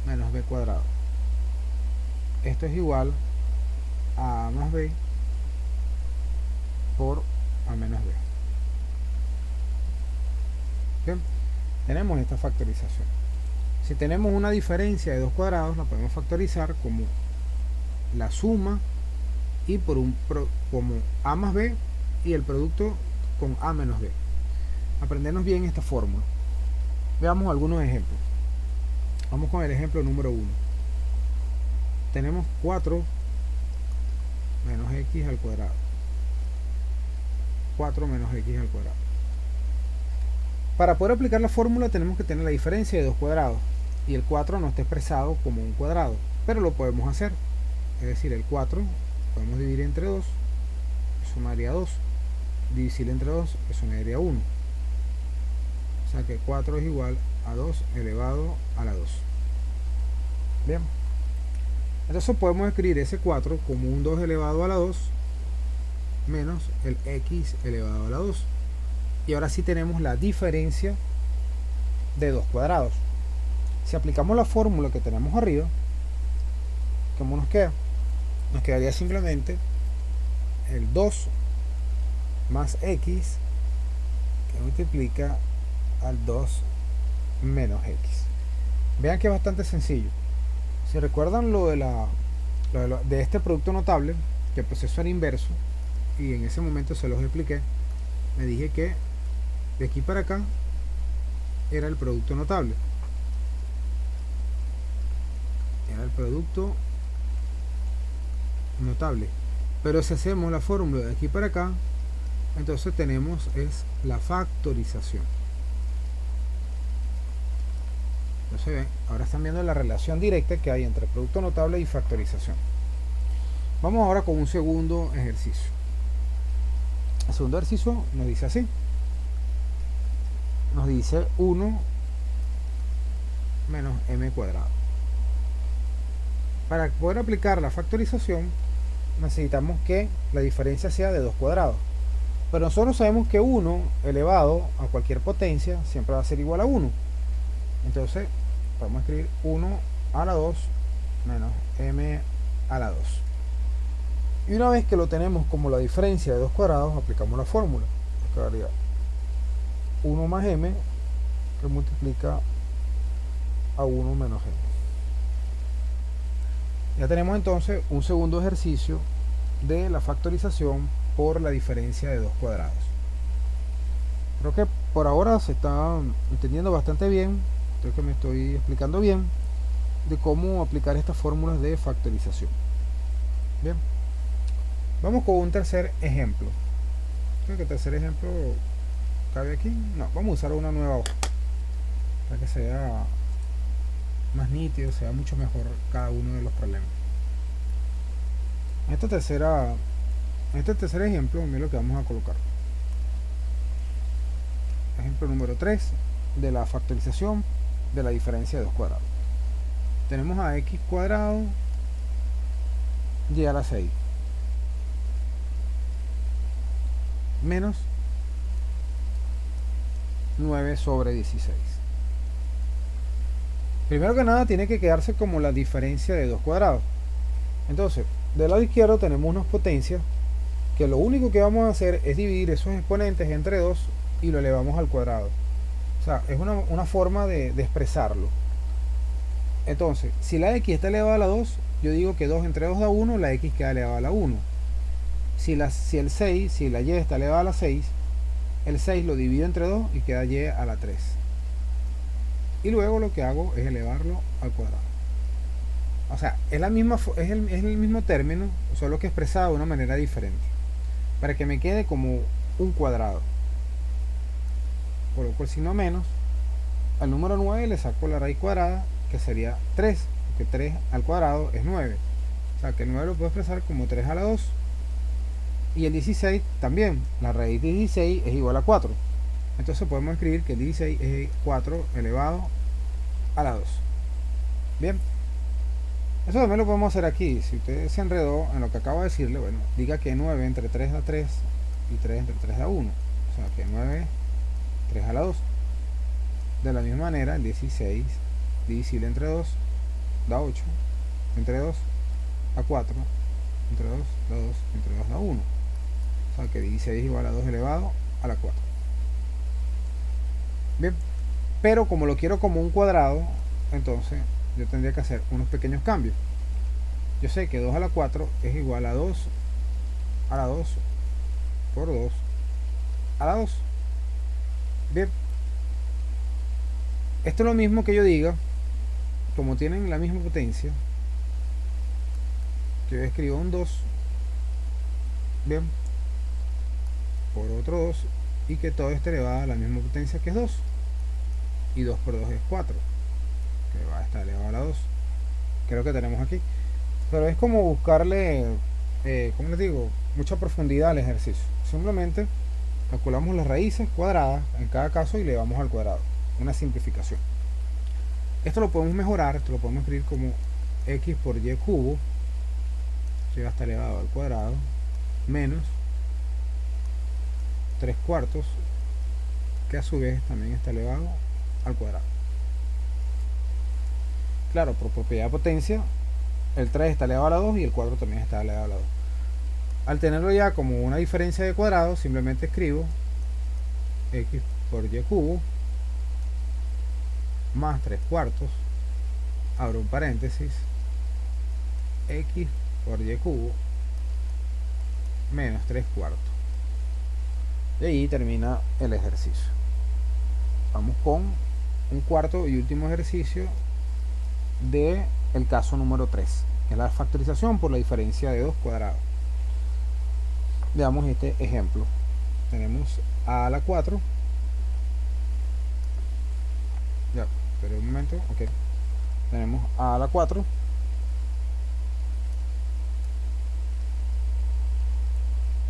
menos b cuadrado. Esto es igual a a más b por a menos b. Bien, tenemos esta factorización. Si tenemos una diferencia de dos cuadrados, la podemos factorizar como la suma y como a más b y el producto con a menos b. Aprendernos bien esta fórmula. Veamos algunos ejemplos. Vamos con el ejemplo número 1. Tenemos 4 menos x al cuadrado. 4 menos x al cuadrado. Para poder aplicar la fórmula tenemos que tener la diferencia de dos cuadrados y el 4 no está expresado como un cuadrado, pero lo podemos hacer. Es decir, el 4 podemos dividir entre 2, eso me daría 2. Divisible entre 2, eso me daría 1. O sea que 4 es igual a 2 elevado a la 2. Bien. Entonces podemos escribir ese 4 como un 2 elevado a la 2 menos el x elevado a la 2. Y ahora sí tenemos la diferencia de dos cuadrados. Si aplicamos la fórmula que tenemos arriba, ¿cómo nos queda? Nos quedaría simplemente el 2 más x que multiplica al 2 menos x. Vean que es bastante sencillo. Si recuerdan lo de este producto notable, que el proceso era inverso, y en ese momento se los expliqué, me dije que de aquí para acá era el producto notable. Era el producto notable. Pero si hacemos la fórmula de aquí para acá, entonces tenemos es la factorización. Entonces ven, ahora están viendo la relación directa que hay entre producto notable y factorización. Vamos ahora con un segundo ejercicio. El segundo ejercicio nos dice así. Nos dice 1 menos m cuadrado. Para poder aplicar la factorización necesitamos que la diferencia sea de dos cuadrados. Pero nosotros sabemos que 1 elevado a cualquier potencia siempre va a ser igual a 1. Entonces podemos escribir 1 a la 2 menos m a la 2. Y una vez que lo tenemos como la diferencia de dos cuadrados, aplicamos la fórmula. Nos quedaría 1 más m que multiplica a 1 menos m. Ya tenemos entonces un segundo ejercicio de la factorización por la diferencia de dos cuadrados. Creo que por ahora se está entendiendo bastante bien. Creo que me estoy explicando bien de cómo aplicar estas fórmulas de factorización. Bien, vamos con un tercer ejemplo. Creo que el tercer ejemplo cabe aquí. No, vamos a usar una nueva hoja para que sea más nítido, sea mucho mejor cada uno de los problemas. En este tercer ejemplo, miren lo que vamos a colocar. Ejemplo número 3 de la factorización de la diferencia de dos cuadrados. Tenemos a x cuadrado y a la 6 menos 9 sobre 16. Primero que nada tiene que quedarse como la diferencia de dos cuadrados. Entonces, del lado izquierdo tenemos unas potencias que lo único que vamos a hacer es dividir esos exponentes entre 2 y lo elevamos al cuadrado. O sea, es una forma de expresarlo. Entonces, si la x está elevada a la 2, yo digo que 2 entre 2 da 1, la x queda elevada a la 1. Si la y está elevada a la 6, el 6 lo divido entre 2 y queda y a la 3. Y luego lo que hago es elevarlo al cuadrado. O sea, es el mismo término, solo que expresado de una manera diferente, para que me quede como un cuadrado. Coloco el signo menos, al número 9 le saco la raíz cuadrada, que sería 3, porque 3 al cuadrado es 9. O sea, que el 9 lo puedo expresar como 3 a la 2. Y el 16 también, la raíz de 16 es igual a 4. Entonces podemos escribir que el 16 es 4 elevado a la 2. Bien. Eso también lo podemos hacer aquí. Si usted se enredó en lo que acabo de decirle, bueno, diga que 9 entre 3 da 3 y 3 entre 3 da 1. O sea que 9, 3 a la 2. De la misma manera, el 16 divisible entre 2 da 8. Entre 2 da 4. Entre 2 da 2. Entre 2 da 1. O sea que 16 es igual a 2 elevado a la 4. Bien. Pero como lo quiero como un cuadrado, entonces yo tendría que hacer unos pequeños cambios. Yo sé que 2 a la 4 es igual a 2 a la 2 por 2 a la 2. Bien. Esto es lo mismo que yo diga, como tienen la misma potencia, que yo escribo un 2, bien, por otro 2, y que todo esté elevado a la misma potencia que es 2. Y 2 por 2 es 4, que va a estar elevado a la 2, que es lo que tenemos aquí. Pero es como buscarle, como les digo, mucha profundidad al ejercicio. Simplemente calculamos las raíces cuadradas en cada caso y le vamos al cuadrado. Una simplificación. Esto lo podemos mejorar, esto lo podemos escribir como x por y cubo, que va a estar elevado al cuadrado, menos 3 cuartos, que a su vez también está elevado al cuadrado. Claro, por propiedad de potencia, el 3 está elevado a la 2 y el 4 también está elevado a la 2. Al tenerlo ya como una diferencia de cuadrados, simplemente escribo x por y cubo más 3 cuartos, abro un paréntesis, x por y cubo menos 3 cuartos. Y ahí termina el ejercicio. Vamos con un cuarto y último ejercicio de el caso número 3, que es la factorización por la diferencia de 2 cuadrados. Veamos este ejemplo. Tenemos a a la 4. Ya, pero un momento, ok. Tenemos a la 4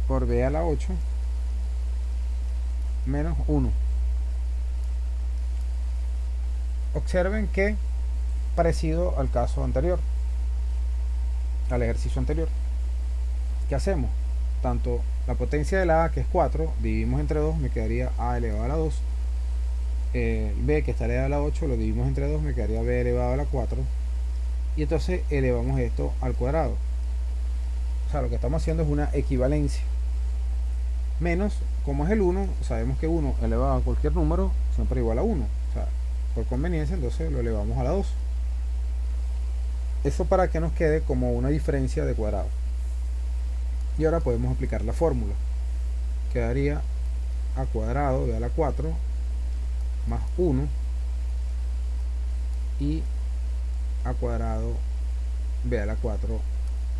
por b a la 8 menos 1. Observen que parecido al caso anterior, al ejercicio anterior. ¿Qué hacemos? Tanto la potencia de la a, que es 4, dividimos entre 2, me quedaría a elevado a la 2. B, que está elevado a la 8, lo dividimos entre 2, me quedaría b elevado a la 4. Y entonces elevamos esto al cuadrado. O sea, lo que estamos haciendo es una equivalencia. Menos, como es el 1, sabemos que 1 elevado a cualquier número siempre igual a 1. O sea, por conveniencia, entonces lo elevamos a la 2. Eso para que nos quede como una diferencia de cuadrado. Y ahora podemos aplicar la fórmula. Quedaría a cuadrado de a la 4 más 1 y a cuadrado b a la 4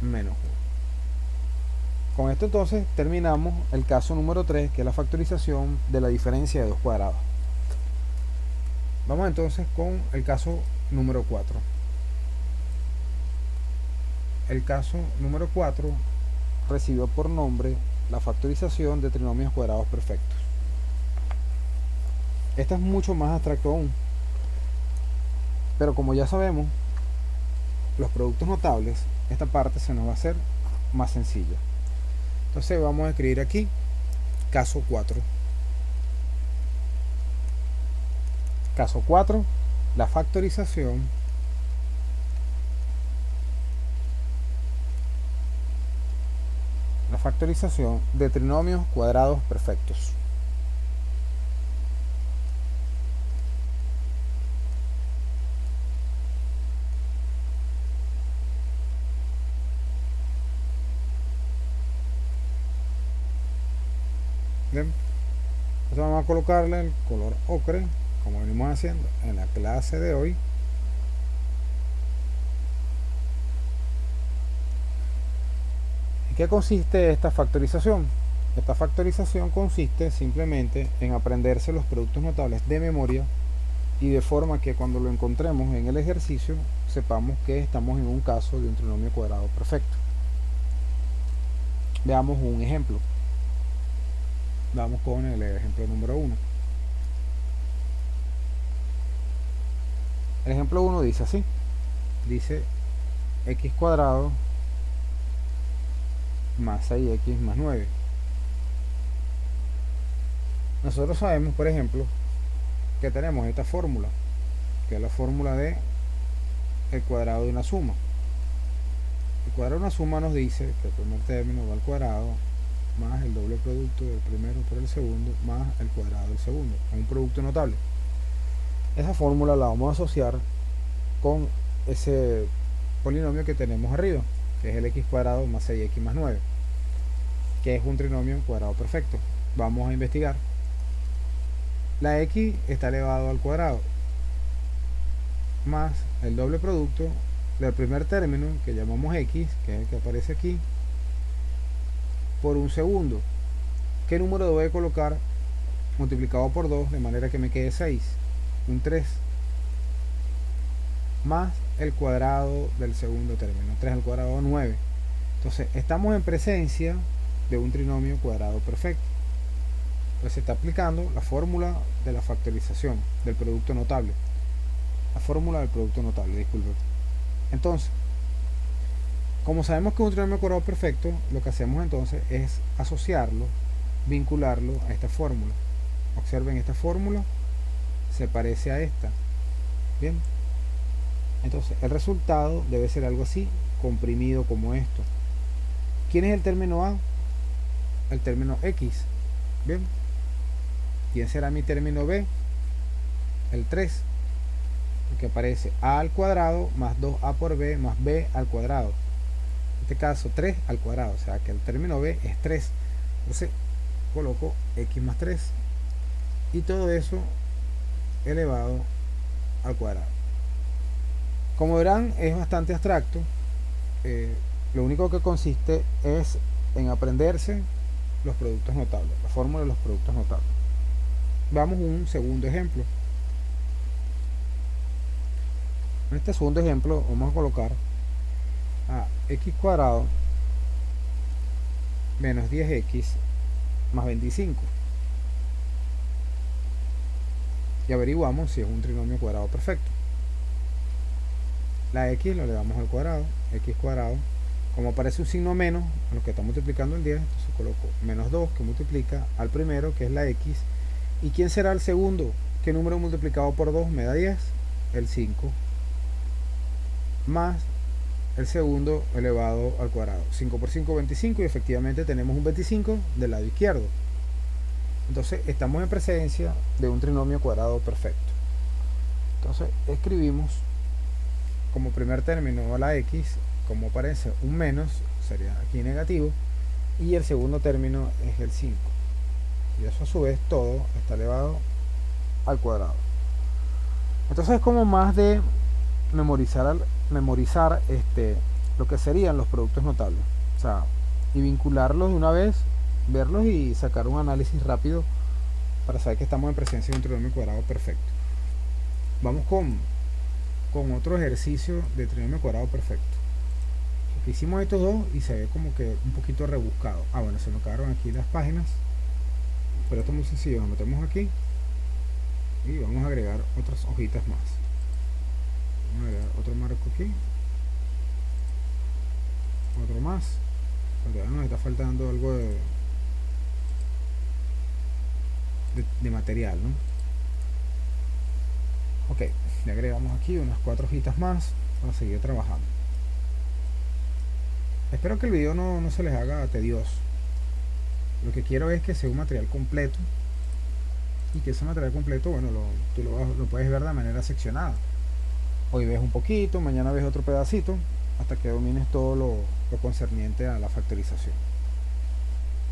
menos 1. Con esto entonces terminamos el caso número 3, que es la factorización de la diferencia de 2 cuadrados. Vamos entonces con el caso número 4. El caso número 4 recibió por nombre la factorización de trinomios cuadrados perfectos. Este es mucho más abstracto aún, pero como ya sabemos los productos notables, esta parte se nos va a hacer más sencilla. Entonces vamos a escribir aquí caso 4. Caso 4, la factorización la factorización de trinomios cuadrados perfectos. Bien, entonces vamos a colocarle el color ocre, como venimos haciendo en la clase de hoy. ¿En qué consiste esta factorización? Esta factorización consiste simplemente en aprenderse los productos notables de memoria y de forma que cuando lo encontremos en el ejercicio sepamos que estamos en un caso de un trinomio cuadrado perfecto. Veamos un ejemplo. Vamos con el ejemplo número 1. El ejemplo 1 dice así. Dice x cuadrado más 6x más 9. Nosotros sabemos, por ejemplo, que tenemos esta fórmula, que es la fórmula de el cuadrado de una suma. El cuadrado de una suma nos dice que el primer término va al cuadrado más el doble producto del primero por el segundo más el cuadrado del segundo, es un producto notable. Esa fórmula la vamos a asociar con ese polinomio que tenemos arriba, que es el x cuadrado más 6x más 9, que es un trinomio cuadrado perfecto. Vamos a investigar. La x está elevado al cuadrado más el doble producto del primer término, que llamamos x, que es el que aparece aquí, por un segundo. ¿Qué número debo de colocar multiplicado por 2 de manera que me quede 6? Un 3 más el cuadrado del segundo término, 3 al cuadrado 9. Entonces estamos en presencia de un trinomio cuadrado perfecto. Pues se está aplicando la fórmula de la factorización del producto notable, la fórmula del producto notable, disculpe. Entonces, como sabemos que es un trinomio cuadrado perfecto, lo que hacemos entonces es asociarlo, vincularlo a esta fórmula. Observen, esta fórmula se parece a esta. Bien, entonces el resultado debe ser algo así, comprimido como esto. ¿Quién es el término A? El término X. Bien, ¿quién será mi término B? El 3, porque aparece A al cuadrado más 2A por B más B al cuadrado. En este caso 3 al cuadrado, o sea que el término B es 3. Entonces coloco X más 3 y todo eso elevado al cuadrado. Como verán, es bastante abstracto. Lo único que consiste es en aprenderse los productos notables, la fórmula de los productos notables. Vamos a un segundo ejemplo. En este segundo ejemplo vamos a colocar a x cuadrado menos 10x más 25 y averiguamos si es un trinomio cuadrado perfecto. La x lo elevamos al cuadrado, x cuadrado, como aparece un signo menos a lo que está multiplicando el 10, entonces coloco menos 2 que multiplica al primero, que es la x. ¿Y quién será el segundo? ¿Qué número multiplicado por 2 me da 10? El 5 más el segundo elevado al cuadrado. 5 por 5, 25, y efectivamente tenemos un 25 del lado izquierdo. Entonces estamos en presencia de un trinomio cuadrado perfecto. Entonces escribimos como primer término a la x, como aparece un menos, sería aquí negativo, y el segundo término es el 5. Y eso a su vez todo está elevado al cuadrado. Entonces es como más de memorizar lo que serían los productos notables, o sea, y vincularlos de una vez, verlos y sacar un análisis rápido para saber que estamos en presencia de un trinomio cuadrado perfecto. Vamos con otro ejercicio de trinomio cuadrado perfecto. Porque hicimos estos dos y se ve como que un poquito rebuscado. Bueno, se nos quedaron aquí las páginas, pero esto es muy sencillo. Nos metemos aquí y vamos a agregar otras hojitas más. Vamos a agregar otro marco aquí, otro más, porque nos está faltando algo de material, ¿no? Ok, le agregamos aquí unas 4 hojitas más para seguir trabajando. Espero que el video no se les haga tedioso. Lo que quiero es que sea un material completo y que ese material completo, bueno, tú lo puedes ver de manera seccionada. Hoy ves un poquito, mañana ves otro pedacito, hasta que domines todo lo concerniente a la factorización.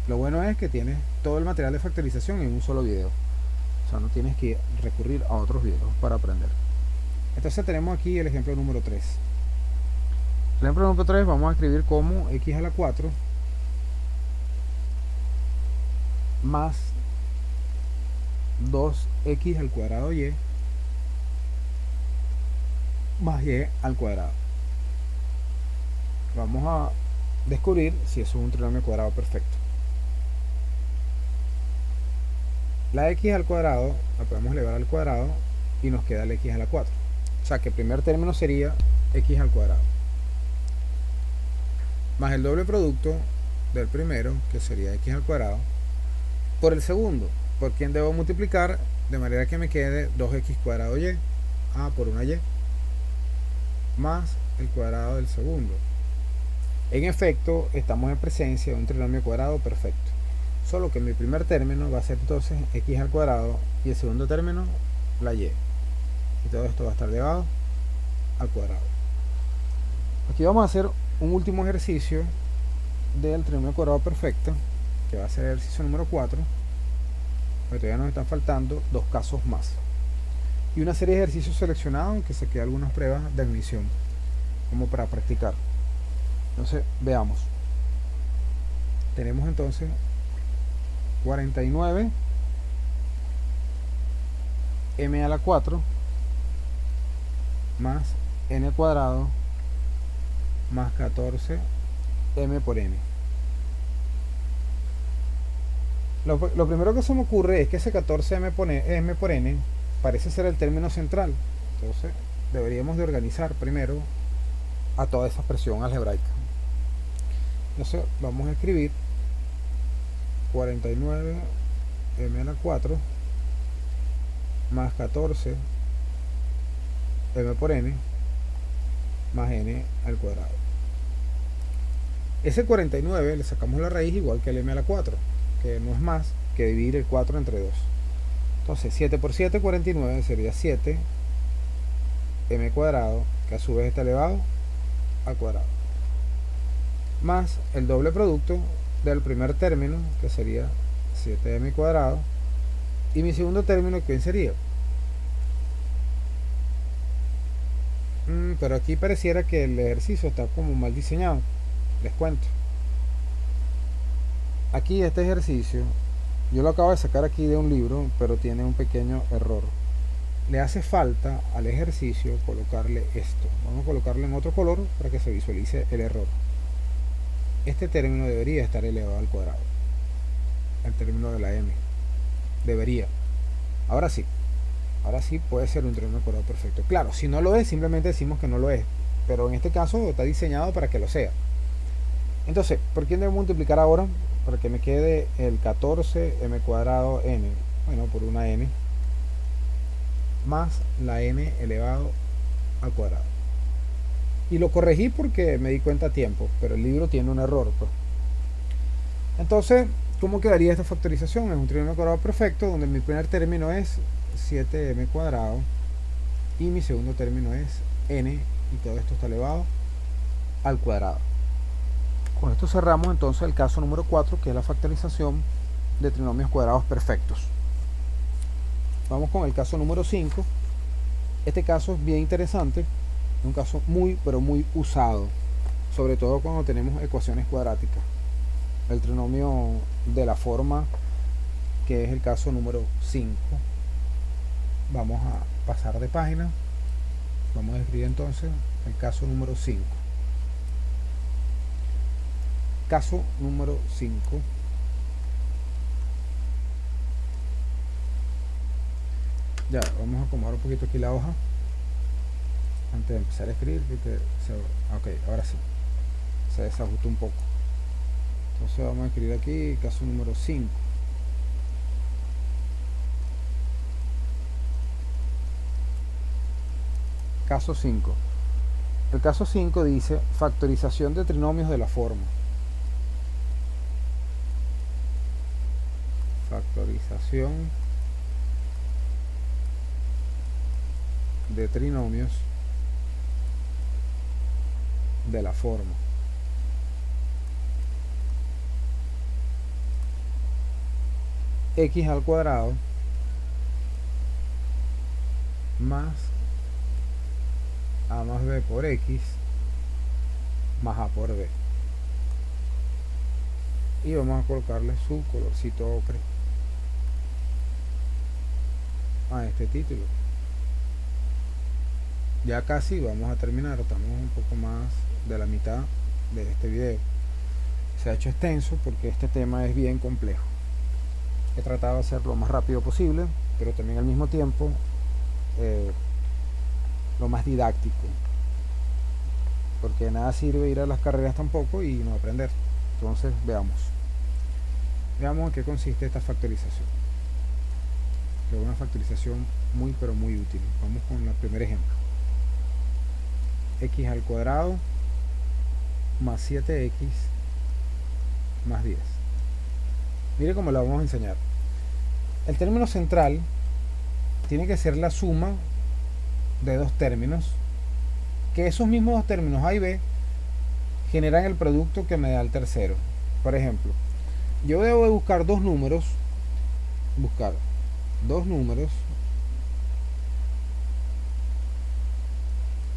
Lo bueno es que tienes todo el material de factorización en un solo video. O sea, no tienes que recurrir a otros videos para aprender. Entonces tenemos aquí el ejemplo número 3. El ejemplo número 3 vamos a escribir como x a la 4 más 2x al cuadrado y más y al cuadrado. Vamos a descubrir si eso es un trinomio cuadrado perfecto. La x al cuadrado la podemos elevar al cuadrado y nos queda el x a la 4. O sea que el primer término sería x al cuadrado más el doble producto del primero, que sería x al cuadrado, por el segundo, por quien debo multiplicar, de manera que me quede 2x cuadrado y, por una y, más el cuadrado del segundo. En efecto, estamos en presencia de un trinomio cuadrado perfecto, solo que mi primer término va a ser entonces x al cuadrado y el segundo término la y. Y todo esto va a estar elevado al cuadrado. Aquí vamos a hacer un último ejercicio del trinomio cuadrado perfecto, que va a ser el ejercicio número 4, porque todavía nos están faltando 2 casos más. Y una serie de ejercicios seleccionados que saqué algunas pruebas de admisión, como para practicar. Entonces, veamos. Tenemos entonces 49 m a la 4 más n cuadrado más 14 m por n. Lo primero que se me ocurre es que ese 14 m por n parece ser el término central. Entonces deberíamos de organizar primero a toda esa expresión algebraica. Entonces vamos a escribir 49 m a la 4 más 14 m por n más n al cuadrado. Ese 49 le sacamos la raíz igual que el m a la 4, que no es más que dividir el 4 entre 2. Entonces 7 por 7, 49, sería 7 m cuadrado, que a su vez está elevado al cuadrado, más el doble producto del primer término, que sería 7m cuadrado, y mi segundo término, ¿quién sería? Pero aquí pareciera que el ejercicio está como mal diseñado. Les cuento. Aquí este ejercicio, yo lo acabo de sacar aquí de un libro, pero tiene un pequeño error. Le hace falta al ejercicio colocarle esto. Vamos a colocarlo en otro color para que se visualice el error. Este término debería estar elevado al cuadrado. El término de la m. Debería. Ahora sí puede ser un trinomio cuadrado perfecto. Claro, si no lo es, simplemente decimos que no lo es. Pero en este caso está diseñado para que lo sea. Entonces, ¿por quién debo multiplicar ahora? Para que me quede el 14m cuadrado n. Bueno, por una n. Más la n elevado al cuadrado. Y lo corregí porque me di cuenta a tiempo, pero el libro tiene un error, pues. Entonces, ¿cómo quedaría esta factorización? Es un trinomio cuadrado perfecto donde mi primer término es 7m cuadrado y mi segundo término es n, y todo esto está elevado al cuadrado. Con esto cerramos entonces el caso número 4, que es la factorización de trinomios cuadrados perfectos. Vamos con el caso número 5. Este caso es bien interesante, es un caso muy pero muy usado, sobre todo cuando tenemos ecuaciones cuadráticas. El trinomio de la forma, que es el caso número 5. Vamos a pasar de página. Vamos a escribir entonces el caso número 5. Caso número 5. Ya, vamos a acomodar un poquito aquí la hoja antes de empezar a escribir, porque ok, ahora sí se desajustó un poco. Entonces vamos a escribir aquí caso número 5. Caso 5. El caso 5 dice factorización de trinomios de la forma. factorización de trinomios de la forma x al cuadrado más a más b por x más a por b, y vamos a colocarle su colorcito ocre a este título. Ya casi vamos a terminar, estamos un poco más de la mitad de este video. Se ha hecho extenso porque este tema es bien complejo. He tratado de hacerlo lo más rápido posible, pero también al mismo tiempo lo más didáctico, porque nada sirve ir a las carreras tampoco y no aprender. Entonces veamos en qué consiste esta factorización, que es una factorización muy pero muy útil. Vamos con el primer ejemplo: x al cuadrado más 7x más 10. Mire cómo la vamos a enseñar. El término central tiene que ser la suma de dos términos, que esos mismos dos términos a y b generan el producto que me da el tercero. Por ejemplo, yo debo de buscar dos números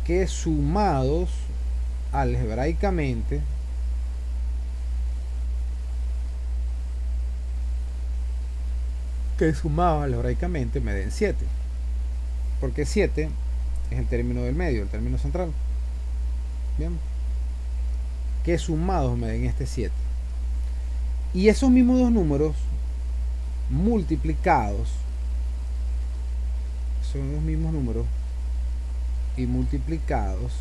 que sumados algebraicamente me den 7, porque 7 es el término del medio, el término central. Bien, que sumados me den este 7, y esos mismos dos números multiplicados, son los mismos números y multiplicados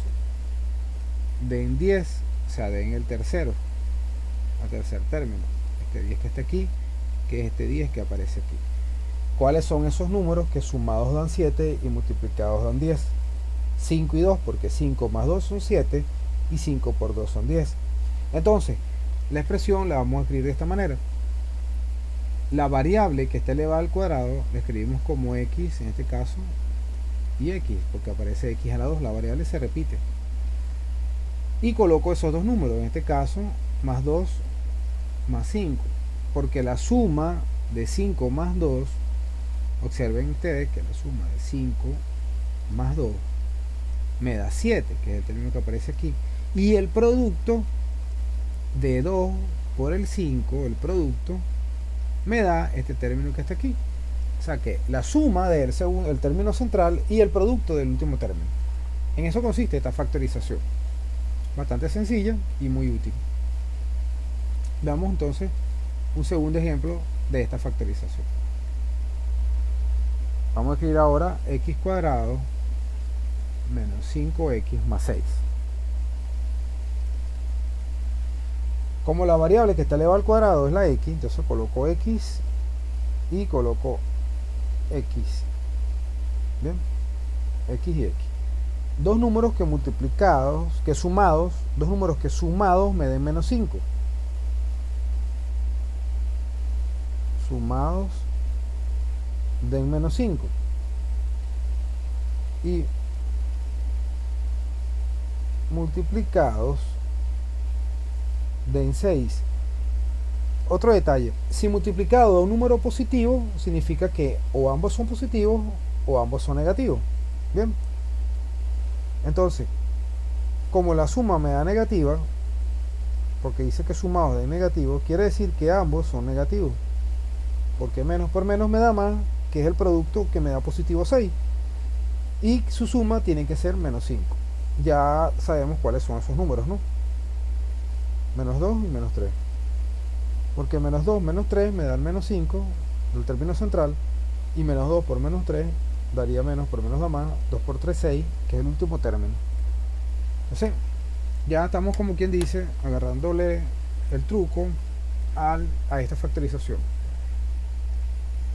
den 10, o sea, den el tercer término, este 10 que está aquí, que es este 10 que aparece aquí. ¿Cuáles son esos números que sumados dan 7 y multiplicados dan 10? 5 y 2, porque 5 más 2 son 7 y 5 por 2 son 10. Entonces, la expresión la vamos a escribir de esta manera. La variable que está elevada al cuadrado la escribimos como x, en este caso, y x, porque aparece x a la 2, la variable se repite. Y coloco esos dos números, en este caso, más 2 más 5, porque la suma de 5 más 2, observen ustedes que la suma de 5 más 2 me da 7, que es el término que aparece aquí, y el producto de 2 por el 5, el producto me da este término que está aquí. O sea que la suma del el término central y el producto del último término. En eso consiste esta factorización, bastante sencilla y muy útil. Veamos entonces un segundo ejemplo de esta factorización. Vamos a escribir ahora x cuadrado menos 5x más 6. Como la variable que está elevada al cuadrado es la x, entonces coloco x y coloco x. Bien, x y x. Dos números que multiplicados, que sumados, dos números que sumados me den menos 5. Sumados den menos 5. Y multiplicados den 6. Otro detalle: si multiplicado da un número positivo, significa que o ambos son positivos o ambos son negativos. Bien, entonces, como la suma me da negativa, porque dice que sumados den negativo, quiere decir que ambos son negativos, porque menos por menos me da más, que es el producto que me da positivo 6, y su suma tiene que ser menos 5. Ya sabemos cuáles son esos números, ¿no? Menos 2 y menos 3, porque menos 2 menos 3 me dan menos 5 del término central, y menos 2 por menos 3 daría menos por menos da más, 2 por 3 6, que es el último término. Entonces ya estamos, como quien dice, agarrándole el truco a esta factorización.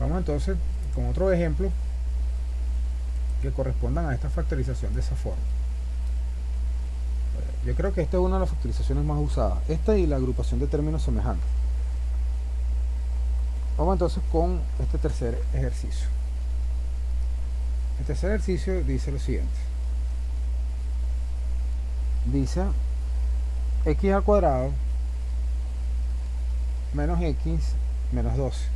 Vamos entonces con otro ejemplo que correspondan a esta factorización de esa forma. Yo creo que esta es una de las factorizaciones más usadas, esta y la agrupación de términos semejantes. Vamos entonces con este tercer ejercicio. El tercer ejercicio dice lo siguiente. Dice x al cuadrado menos x menos 12.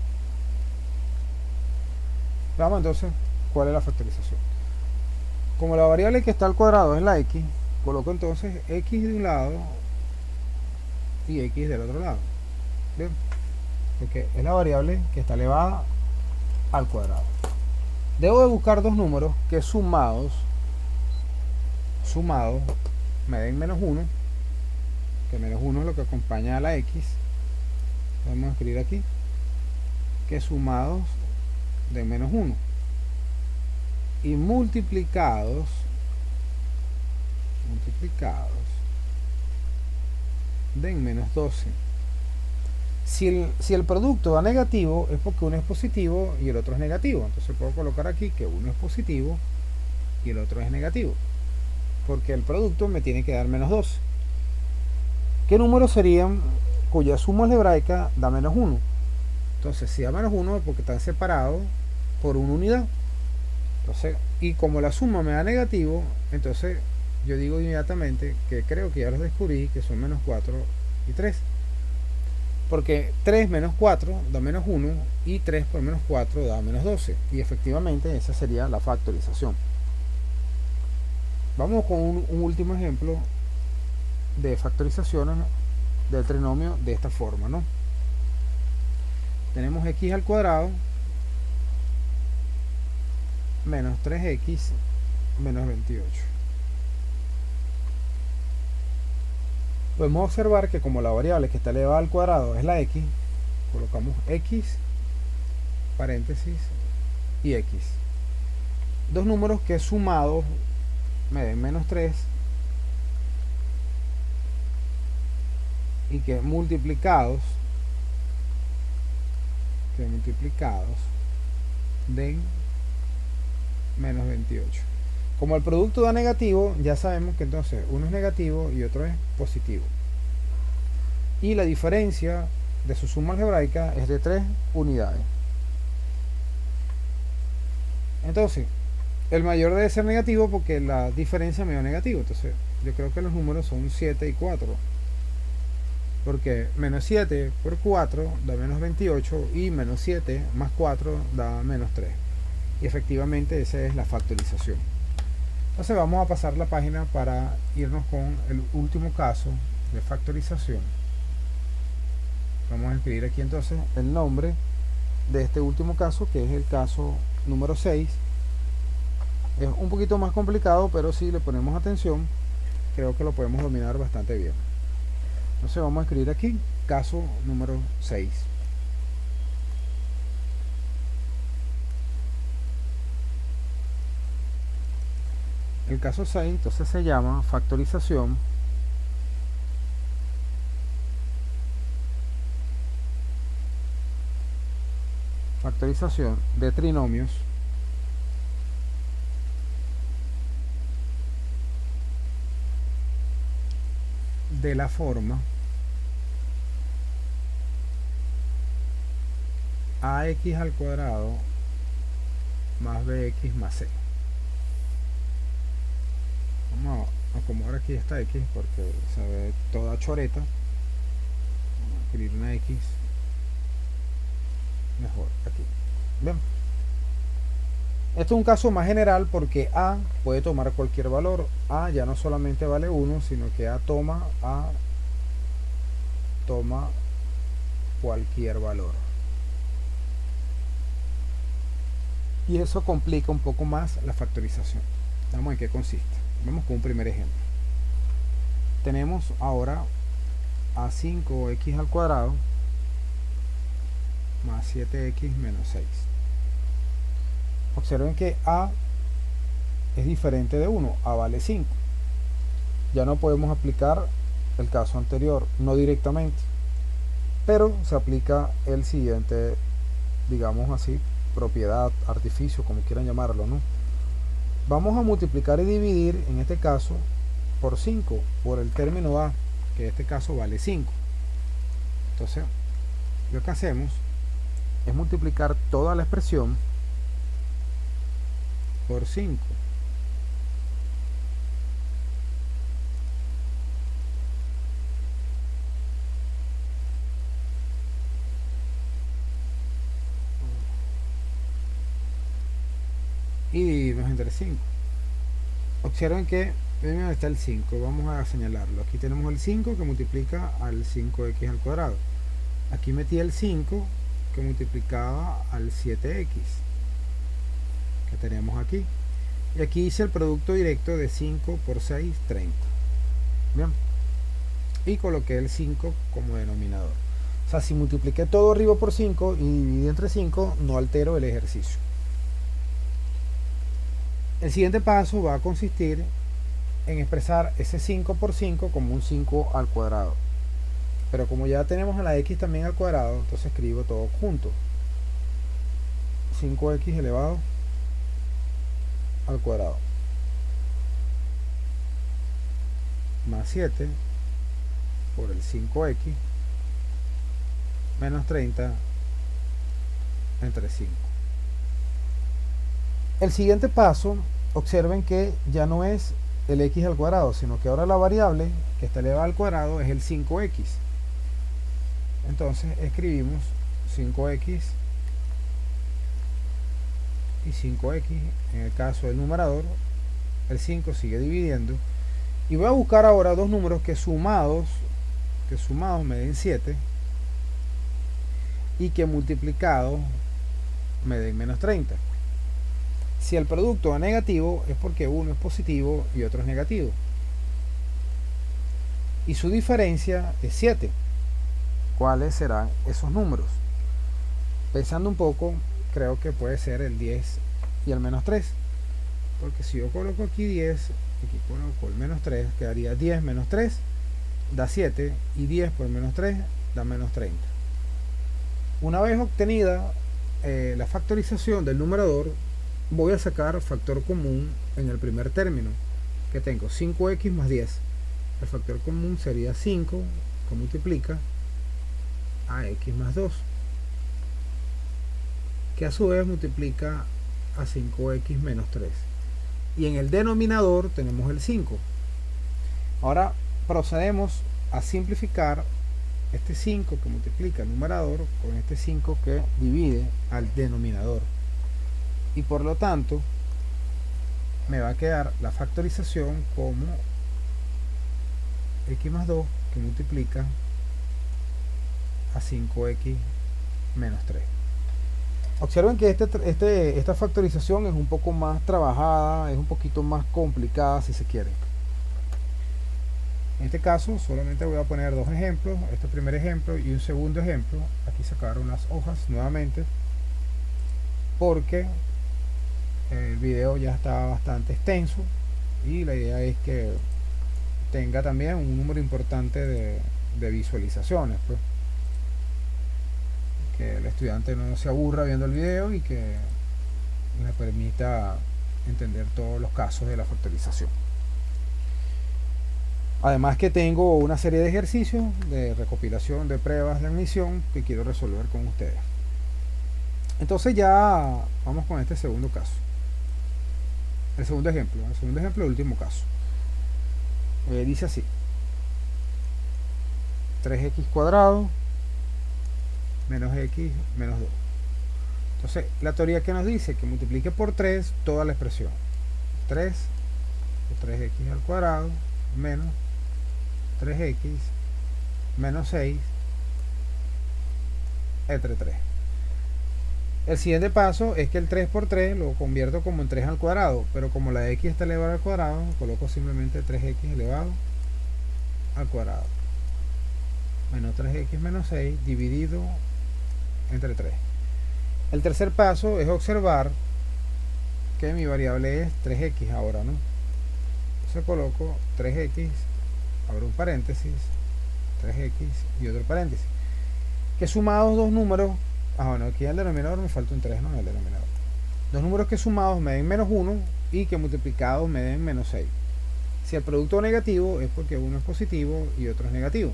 Veamos entonces cuál es la factorización. Como la variable que está al cuadrado es la x, coloco entonces x de un lado y x del otro lado. Bien, porque es la variable que está elevada al cuadrado. Debo de buscar dos números que sumados me den menos 1, que menos 1 es lo que acompaña a la x. Podemos escribir aquí que sumados de menos 1 y multiplicados den menos 12. Si el producto da negativo es porque uno es positivo y el otro es negativo. Entonces puedo colocar aquí que uno es positivo y el otro es negativo, porque el producto me tiene que dar menos 12. ¿Qué números serían cuya suma algebraica da menos 1? Entonces si da menos 1 es porque están separados por una unidad. Entonces, y como la suma me da negativo, entonces yo digo inmediatamente que creo que ya los descubrí, que son menos 4 y 3. Porque 3 menos 4 da menos 1 y 3 por menos 4 da menos 12. Y efectivamente esa sería la factorización. Vamos con un último ejemplo de factorizaciones del trinomio de esta forma, ¿no? Tenemos x al cuadrado menos 3x menos 28. Podemos observar que como la variable que está elevada al cuadrado es la x, colocamos x, paréntesis, y x. Dos números que sumados me den menos 3 y que multiplicados den menos 28. Como el producto da negativo, ya sabemos que entonces uno es negativo y otro es positivo. Y la diferencia de su suma algebraica es de 3 unidades. Entonces, el mayor debe ser negativo porque la diferencia me da negativo. Entonces, yo creo que los números son 7 y 4. Porque menos 7 por 4 da menos 28 y menos 7 más 4 da menos 3. Y efectivamente esa es la factorización. Entonces vamos a pasar la página para irnos con el último caso de factorización. Vamos a escribir aquí entonces el nombre de este último caso, que es el caso número 6. Es un poquito más complicado, pero si le ponemos atención, creo que lo podemos dominar bastante bien. Entonces vamos a escribir aquí caso número 6. El caso 6 entonces se llama factorización de trinomios de la forma ax al cuadrado más bx más c. Vamos a acomodar aquí esta x porque se ve toda choreta. Vamos a escribir una x mejor aquí. Bien, esto es un caso más general porque a puede tomar cualquier valor. A ya no solamente vale 1, sino que a toma cualquier valor. Y eso complica un poco más la factorización. Vamos en qué consiste. Vamos con un primer ejemplo. Tenemos ahora a 5x al cuadrado más 7x menos 6. Observen que a es diferente de 1, a vale 5. Ya no podemos aplicar el caso anterior, no directamente, pero se aplica el siguiente, digamos así, propiedad, artificio, como quieran llamarlo, ¿no? Vamos a multiplicar y dividir, en este caso, por 5, por el término a, que en este caso vale 5. Entonces, lo que hacemos es multiplicar toda la expresión por 5. Y dividimos entre 5. Observen que donde está el 5, vamos a señalarlo. Aquí tenemos el 5 que multiplica al 5x al cuadrado. Aquí metí el 5 que multiplicaba al 7x que tenemos aquí. Y aquí hice el producto directo de 5 por 6, 30. Bien. Y coloqué el 5 como denominador. O sea, si multipliqué todo arriba por 5 y dividí entre 5, no altero el ejercicio. El siguiente paso va a consistir en expresar ese 5 por 5 como un 5 al cuadrado. Pero como ya tenemos a la x también al cuadrado, entonces escribo todo junto. 5x elevado al cuadrado más 7 por el 5x menos 30 entre 5. El siguiente paso, observen que ya no es el x al cuadrado, sino que ahora la variable que está elevada al cuadrado es el 5x. Entonces escribimos 5x y 5x. En el caso del numerador, el 5 sigue dividiendo. Y voy a buscar ahora dos números que sumados me den 7 y que multiplicados me den menos 30. Si el producto es negativo es porque uno es positivo y otro es negativo. Y su diferencia es 7. ¿Cuáles serán esos números? Pensando un poco, creo que puede ser el 10 y el menos 3. Porque si yo coloco aquí 10, aquí coloco el menos 3, quedaría 10 menos 3, da 7, y 10 por menos 3 da menos 30. Una vez obtenida la factorización del numerador, voy a sacar factor común en el primer término, que tengo 5x más 10. El factor común sería 5, que multiplica a x más 2, que a su vez multiplica a 5x menos 3. Y en el denominador tenemos el 5. Ahora procedemos a simplificar este 5 que multiplica el numerador con este 5 que divide al denominador. Y por lo tanto me va a quedar la factorización como x más 2 que multiplica a 5x menos 3. Observen que esta factorización es un poco más trabajada, es un poquito más complicada si se quiere. En este caso solamente voy a poner dos ejemplos, este primer ejemplo y un segundo ejemplo. Aquí sacaron las hojas nuevamente porque el video ya está bastante extenso y la idea es que tenga también un número importante de visualizaciones, pues. Que el estudiante no se aburra viendo el video y que le permita entender todos los casos de la factorización. Además que tengo una serie de ejercicios de recopilación de pruebas de admisión que quiero resolver con ustedes. Entonces ya vamos con este segundo caso. El segundo ejemplo, el último caso. Dice así: 3x cuadrado menos x menos 2. Entonces la teoría que nos dice que multiplique por 3 toda la expresión. 3 por 3x al cuadrado menos 3x menos 6 entre 3. El siguiente paso es que el 3 por 3 lo convierto como en 3 al cuadrado, pero como la x está elevada al cuadrado, coloco simplemente 3x elevado al cuadrado menos 3x menos 6 dividido entre 3. El tercer paso es observar que mi variable es 3x ahora, ¿no? Entonces coloco 3x, abro un paréntesis, 3x y otro paréntesis. Que sumados dos números, bueno, aquí al denominador me falta un 3, ¿no? En el denominador. Dos números que sumados me den menos 1 y que multiplicados me den menos 6. Si el producto negativo es porque uno es positivo y otro es negativo.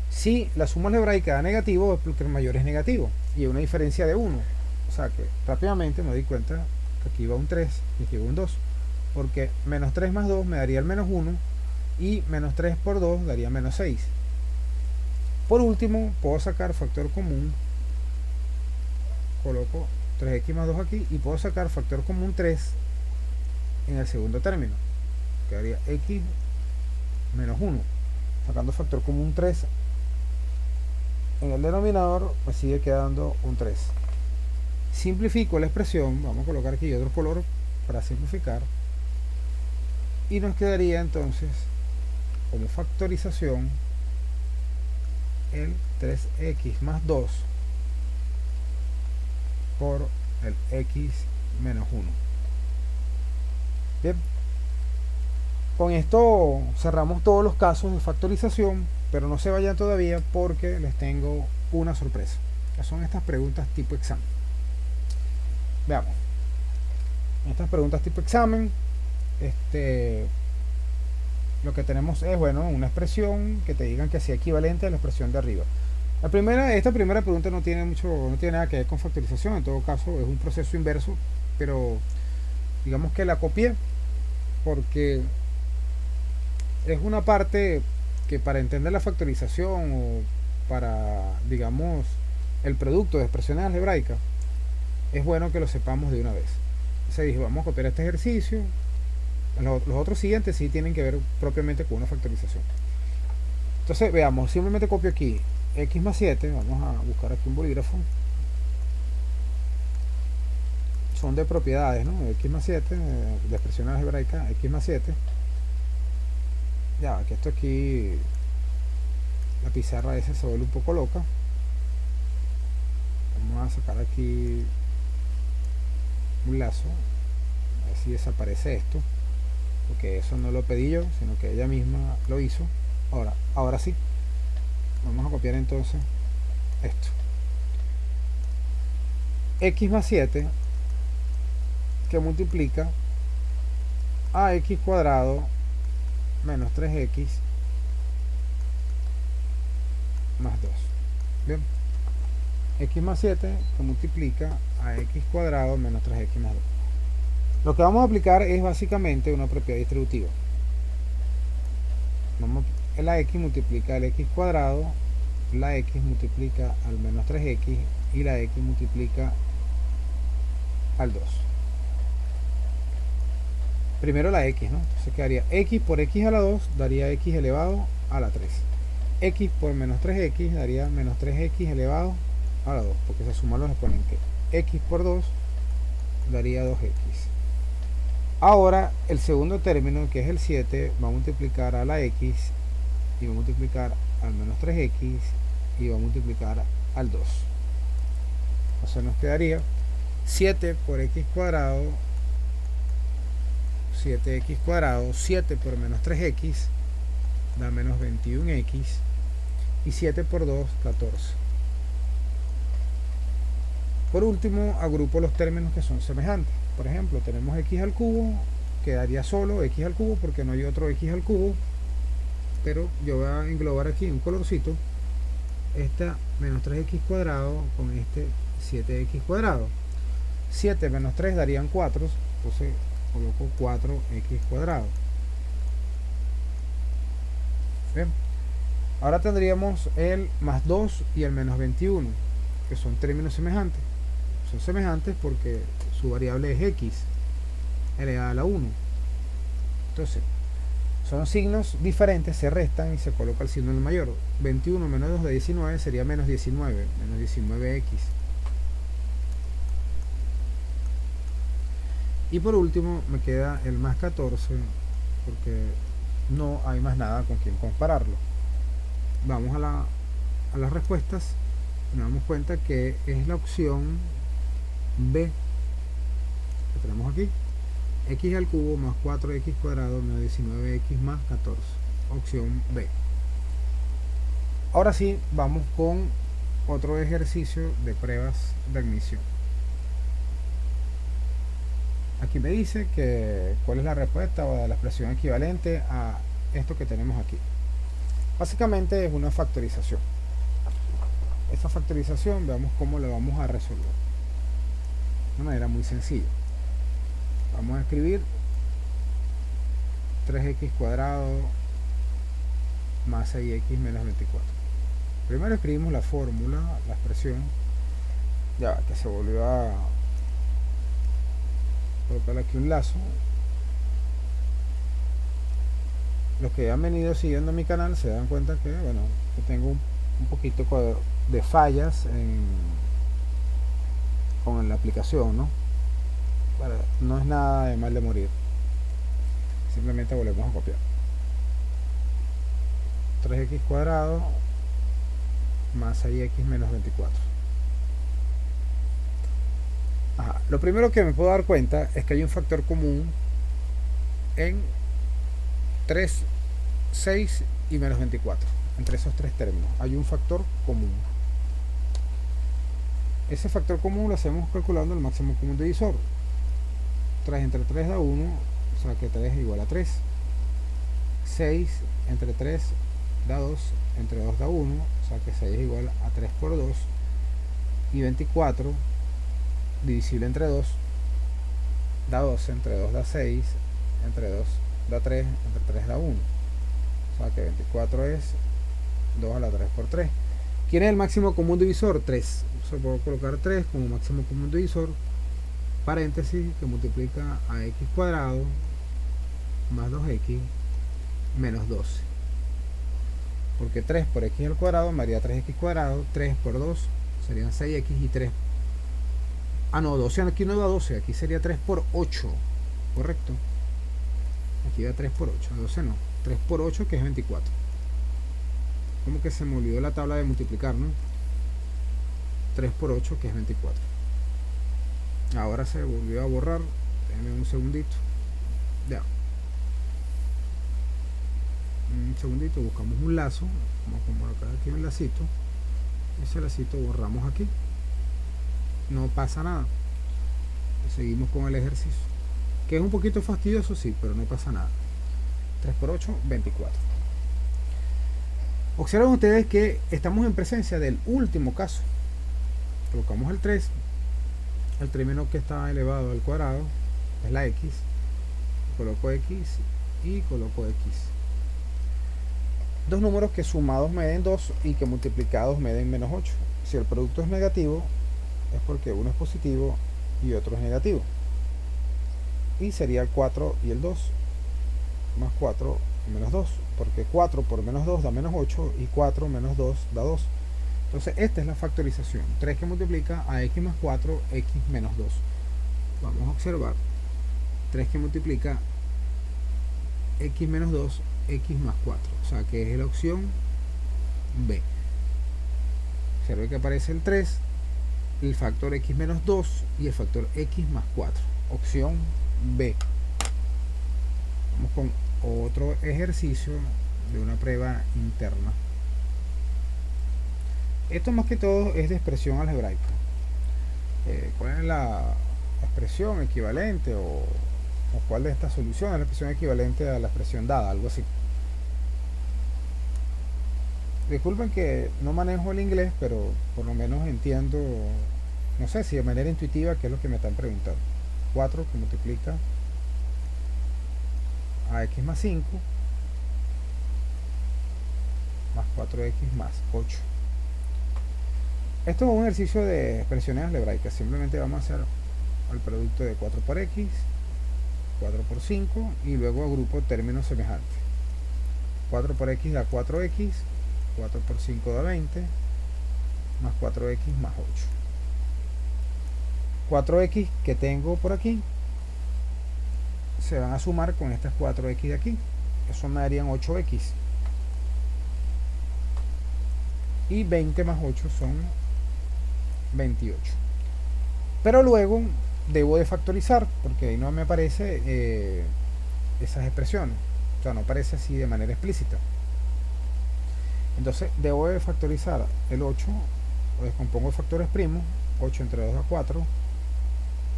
Si la suma algebraica da negativo es porque el mayor es negativo. y una diferencia de 1. O sea que rápidamente me di cuenta que aquí va un 3 y aquí va un 2. Porque menos 3 más 2 me daría el menos 1 y menos 3 por 2 daría menos 6. Por último, puedo sacar factor común. Coloco 3x más 2 aquí y puedo sacar factor común 3 en el segundo término. Quedaría x menos 1. Sacando factor común 3 en el denominador, me sigue quedando un 3. Simplifico la expresión, vamos a colocar aquí otro color para simplificar, y nos quedaría entonces como factorización el 3x más 2 por el x menos 1. Bien, con esto cerramos todos los casos de factorización, pero no se vayan todavía porque les tengo una sorpresa, que son estas preguntas tipo examen. Veamos, estas preguntas tipo examen, lo que tenemos es, bueno, una expresión que te digan que sea equivalente a la expresión de arriba. Esta primera pregunta no tiene nada que ver con factorización, en todo caso es un proceso inverso, pero digamos que la copié porque es una parte que para entender la factorización o para, digamos, el producto de expresiones algebraicas, es bueno que lo sepamos de una vez. Se dijo, vamos a copiar este ejercicio. Los otros siguientes sí tienen que ver propiamente con una factorización. Entonces, veamos, simplemente copio aquí x más 7, vamos a buscar aquí un bolígrafo. Son de propiedades, ¿no? X más 7, de expresiones algebraicas, x más 7. Ya, que esto aquí, la pizarra esa se vuelve un poco loca. Vamos a sacar aquí un lazo, a ver si desaparece esto, porque eso no lo pedí yo, sino que ella misma lo hizo. Ahora sí, vamos a copiar entonces esto. X más 7 que multiplica a x cuadrado menos 3x más 2. Bien, x más 7 que multiplica a x cuadrado menos 3x más 2. Lo que vamos a aplicar es básicamente una propiedad distributiva. La x multiplica al x cuadrado, la x multiplica al menos 3x y la x multiplica al 2. Primero la x, ¿no? Entonces quedaría x por x a la 2 daría x elevado a la 3. X por menos 3x daría menos 3x elevado a la 2, porque se suman los exponentes. X por 2 daría 2x. Ahora el segundo término, que es el 7, va a multiplicar a la x y va a multiplicar al menos 3x y va a multiplicar al 2. Entonces nos quedaría 7 por x cuadrado, 7x cuadrado, 7 por menos 3x da menos 21x y 7 por 2, 14. Por último, agrupo los términos que son semejantes. Por ejemplo, tenemos x al cubo, quedaría solo x al cubo porque no hay otro x al cubo, pero yo voy a englobar aquí un colorcito, esta menos 3x cuadrado con este 7x cuadrado. 7 menos 3 darían 4, entonces coloco 4x cuadrado. Bien. Ahora tendríamos el más 2 y el menos 21, que son términos semejantes. Son semejantes porque su variable es x elevada a la 1. Entonces, son signos diferentes, se restan y se coloca el signo del mayor. 21 menos 2 de 19 sería menos 19, menos 19x. Y por último me queda el más 14, porque no hay más nada con quien compararlo. Vamos a las respuestas y nos damos cuenta que es la opción B que tenemos aquí. X al cubo más 4x cuadrado menos 19x más 14. Opción B. Ahora sí, vamos con otro ejercicio de pruebas de admisión. Aquí me dice que cuál es la respuesta o la expresión equivalente a esto que tenemos aquí. Básicamente es una factorización. esta factorización, veamos cómo la vamos a resolver de una manera muy sencilla. Vamos a escribir 3x cuadrado más 6x menos 24. Primero escribimos la fórmula, la expresión, ya que se volvió a colocar aquí un lazo. Los que han venido siguiendo mi canal se dan cuenta que, bueno, que tengo un poquito de fallas con la aplicación, ¿no? No es nada de mal de morir, simplemente volvemos a copiar 3x cuadrado más 6x menos 24. Ajá. Lo primero que me puedo dar cuenta es que hay un factor común en 3, 6 y menos 24. Entre esos tres términos hay un factor común. Ese factor común lo hacemos calculando el máximo común divisor. 3 entre 3 da 1, o sea que 3 es igual a 3. 6 entre 3 da 2, entre 2 da 1, o sea que 6 es igual a 3 por 2. Y 24 divisible entre 2 da 2, entre 2 da 6, entre 2 da 3, entre 3 da 1. O sea que 24 es 2 a la 3 por 3. ¿Quién es el máximo común divisor? 3. Se puede colocar 3 como máximo común divisor, paréntesis, que multiplica a x cuadrado más 2x menos 12. Porque 3 por x al cuadrado me haría 3x cuadrado, 3 por 2 serían 6x y 3. Ah, no, 12 aquí no da 12, aquí sería 3 por 8, correcto. Aquí da 3 por 8, 12 no, 3 por 8 que es 24. Como que se me olvidó la tabla de multiplicar, ¿no? 3 por 8 que es 24. Ahora se volvió a borrar, déjenme un segundito. Ya. Un segundito, buscamos un lazo, vamos a colocar aquí un lacito. Ese lacito borramos aquí. No pasa nada. Seguimos con el ejercicio, que es un poquito fastidioso, sí, pero no pasa nada. 3 por 8, 24. Observen ustedes que estamos en presencia del último caso. Colocamos el 3, el término que está elevado al cuadrado es la x, coloco x y coloco x. Dos números que sumados me den 2 y que multiplicados me den menos 8. Si el producto es negativo, es porque uno es positivo y otro es negativo. Y sería el 4 y el 2, más 4 y menos 2, porque 4 por menos 2 da menos 8 y 4 menos 2 da 2. Entonces esta es la factorización, 3 que multiplica a x más 4, x menos 2. Vamos a observar 3 que multiplica x menos 2, x más 4, o sea que es la opción B. Observe que aparece el 3, el factor x menos 2 y el factor x más 4, opción B. Vamos con otro ejercicio de una prueba interna. Esto más que todo es de expresión algebraica. ¿Cuál es la expresión equivalente o cuál de estas soluciones es la expresión equivalente a la expresión dada? Algo así. Disculpen que no manejo el inglés, pero por lo menos entiendo, no sé si de manera intuitiva, qué es lo que me están preguntando. 4 que multiplica a x más 5 más 4x más 8. Esto es un ejercicio de expresiones algebraicas. Simplemente vamos a hacer el producto de 4 por x, 4 por 5 y luego agrupo términos semejantes. 4 por x da 4x, 4 por 5 da 20, más 4x más 8. 4x que tengo por aquí se van a sumar con estas 4x de aquí. Eso me darían 8x. Y 20 más 8 son 28. Pero luego debo de factorizar, porque ahí no me aparece esas expresiones. O sea, no aparece así de manera explícita. Entonces debo de factorizar el 8, lo descompongo en factores primos. 8 entre 2 da 4,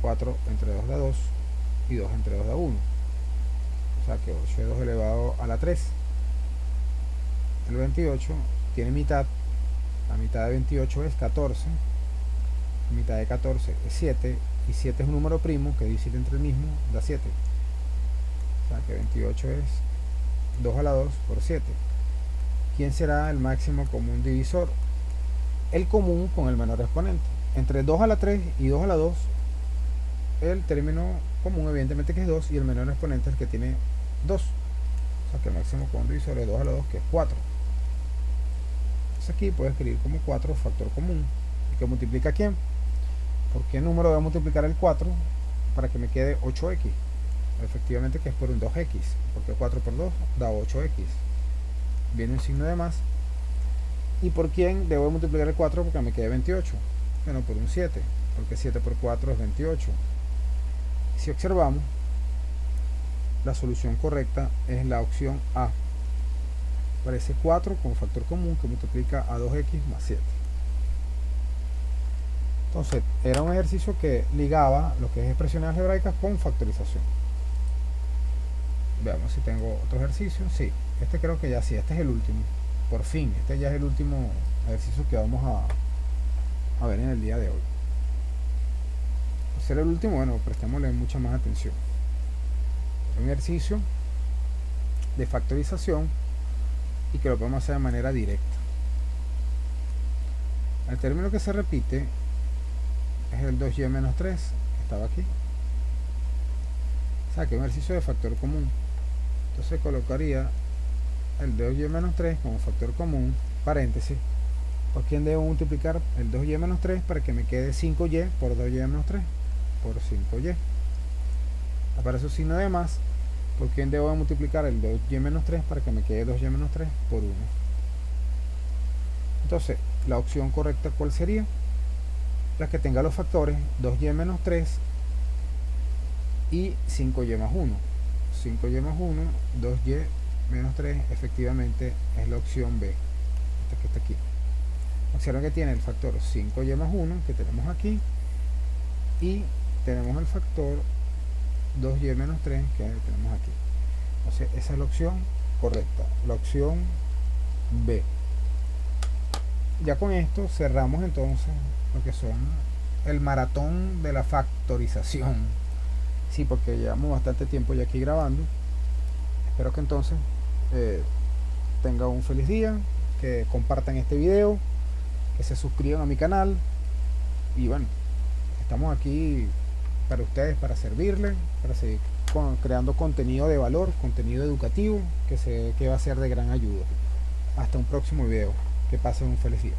4 entre 2 da 2 y 2 entre 2 da 1. O sea que 8 es 2 elevado a la 3. El 28 tiene mitad La mitad de 28 es 14. La mitad de 14 es 7. Y 7 es un número primo que divide entre el mismo da 7. O sea que 28 es 2 a la 2 por 7. ¿Quién será el máximo común divisor? El común con el menor exponente. Entre 2 a la 3 y 2 a la 2, el término común evidentemente que es 2 y el menor exponente es el que tiene 2. O sea que el máximo común divisor es 2 a la 2, que es 4. Entonces aquí puedo escribir como 4 factor común. ¿Y que multiplica quién? ¿Por qué número voy a multiplicar el 4 para que me quede 8x? Efectivamente que es por un 2x, porque 4 por 2 da 8x. Viene un signo de más. ¿Y por quién debo multiplicar el 4 porque me quede 28? Bueno, por un 7, porque 7 por 4 es 28. Si observamos, la solución correcta es la opción A. Aparece 4 como factor común que multiplica a 2x más 7. Entonces, era un ejercicio que ligaba lo que es expresiones algebraicas con factorización. Veamos si tengo otro ejercicio. Sí, este creo que ya sí, este es el último. Por fin, este ya es el último ejercicio que vamos a ver en el día de hoy. Por ser el último, bueno, prestémosle mucha más atención. Un ejercicio de factorización y que lo podemos hacer de manera directa. El término que se repite es el 2y menos 3, que estaba aquí. O sea, que es un ejercicio de factor común. Entonces colocaría el 2y menos 3 como factor común, paréntesis. ¿Por quién debo multiplicar el 2y menos 3 para que me quede 5y por 2y menos 3? Por 5y. Aparece un signo de más. ¿Por quién debo multiplicar el 2y menos 3 para que me quede 2y menos 3? Por 1. Entonces, la opción correcta, ¿cuál sería? La que tenga los factores 2y menos 3 y 5y más 1. 5y más 1, 2y menos 3, efectivamente es la opción B, esta que está aquí. Observen que tiene el factor 5y más 1 que tenemos aquí y tenemos el factor 2y menos 3 que tenemos aquí. Entonces esa es la opción correcta, la opción B. Ya con esto cerramos entonces lo que son el maratón de la factorización. Sí, porque llevamos bastante tiempo ya aquí grabando. Espero que entonces tengan un feliz día, que compartan este video, que se suscriban a mi canal y bueno, estamos aquí para ustedes, para servirles, para seguir creando contenido de valor, contenido educativo que va a ser de gran ayuda. Hasta un próximo video, que pasen un feliz día.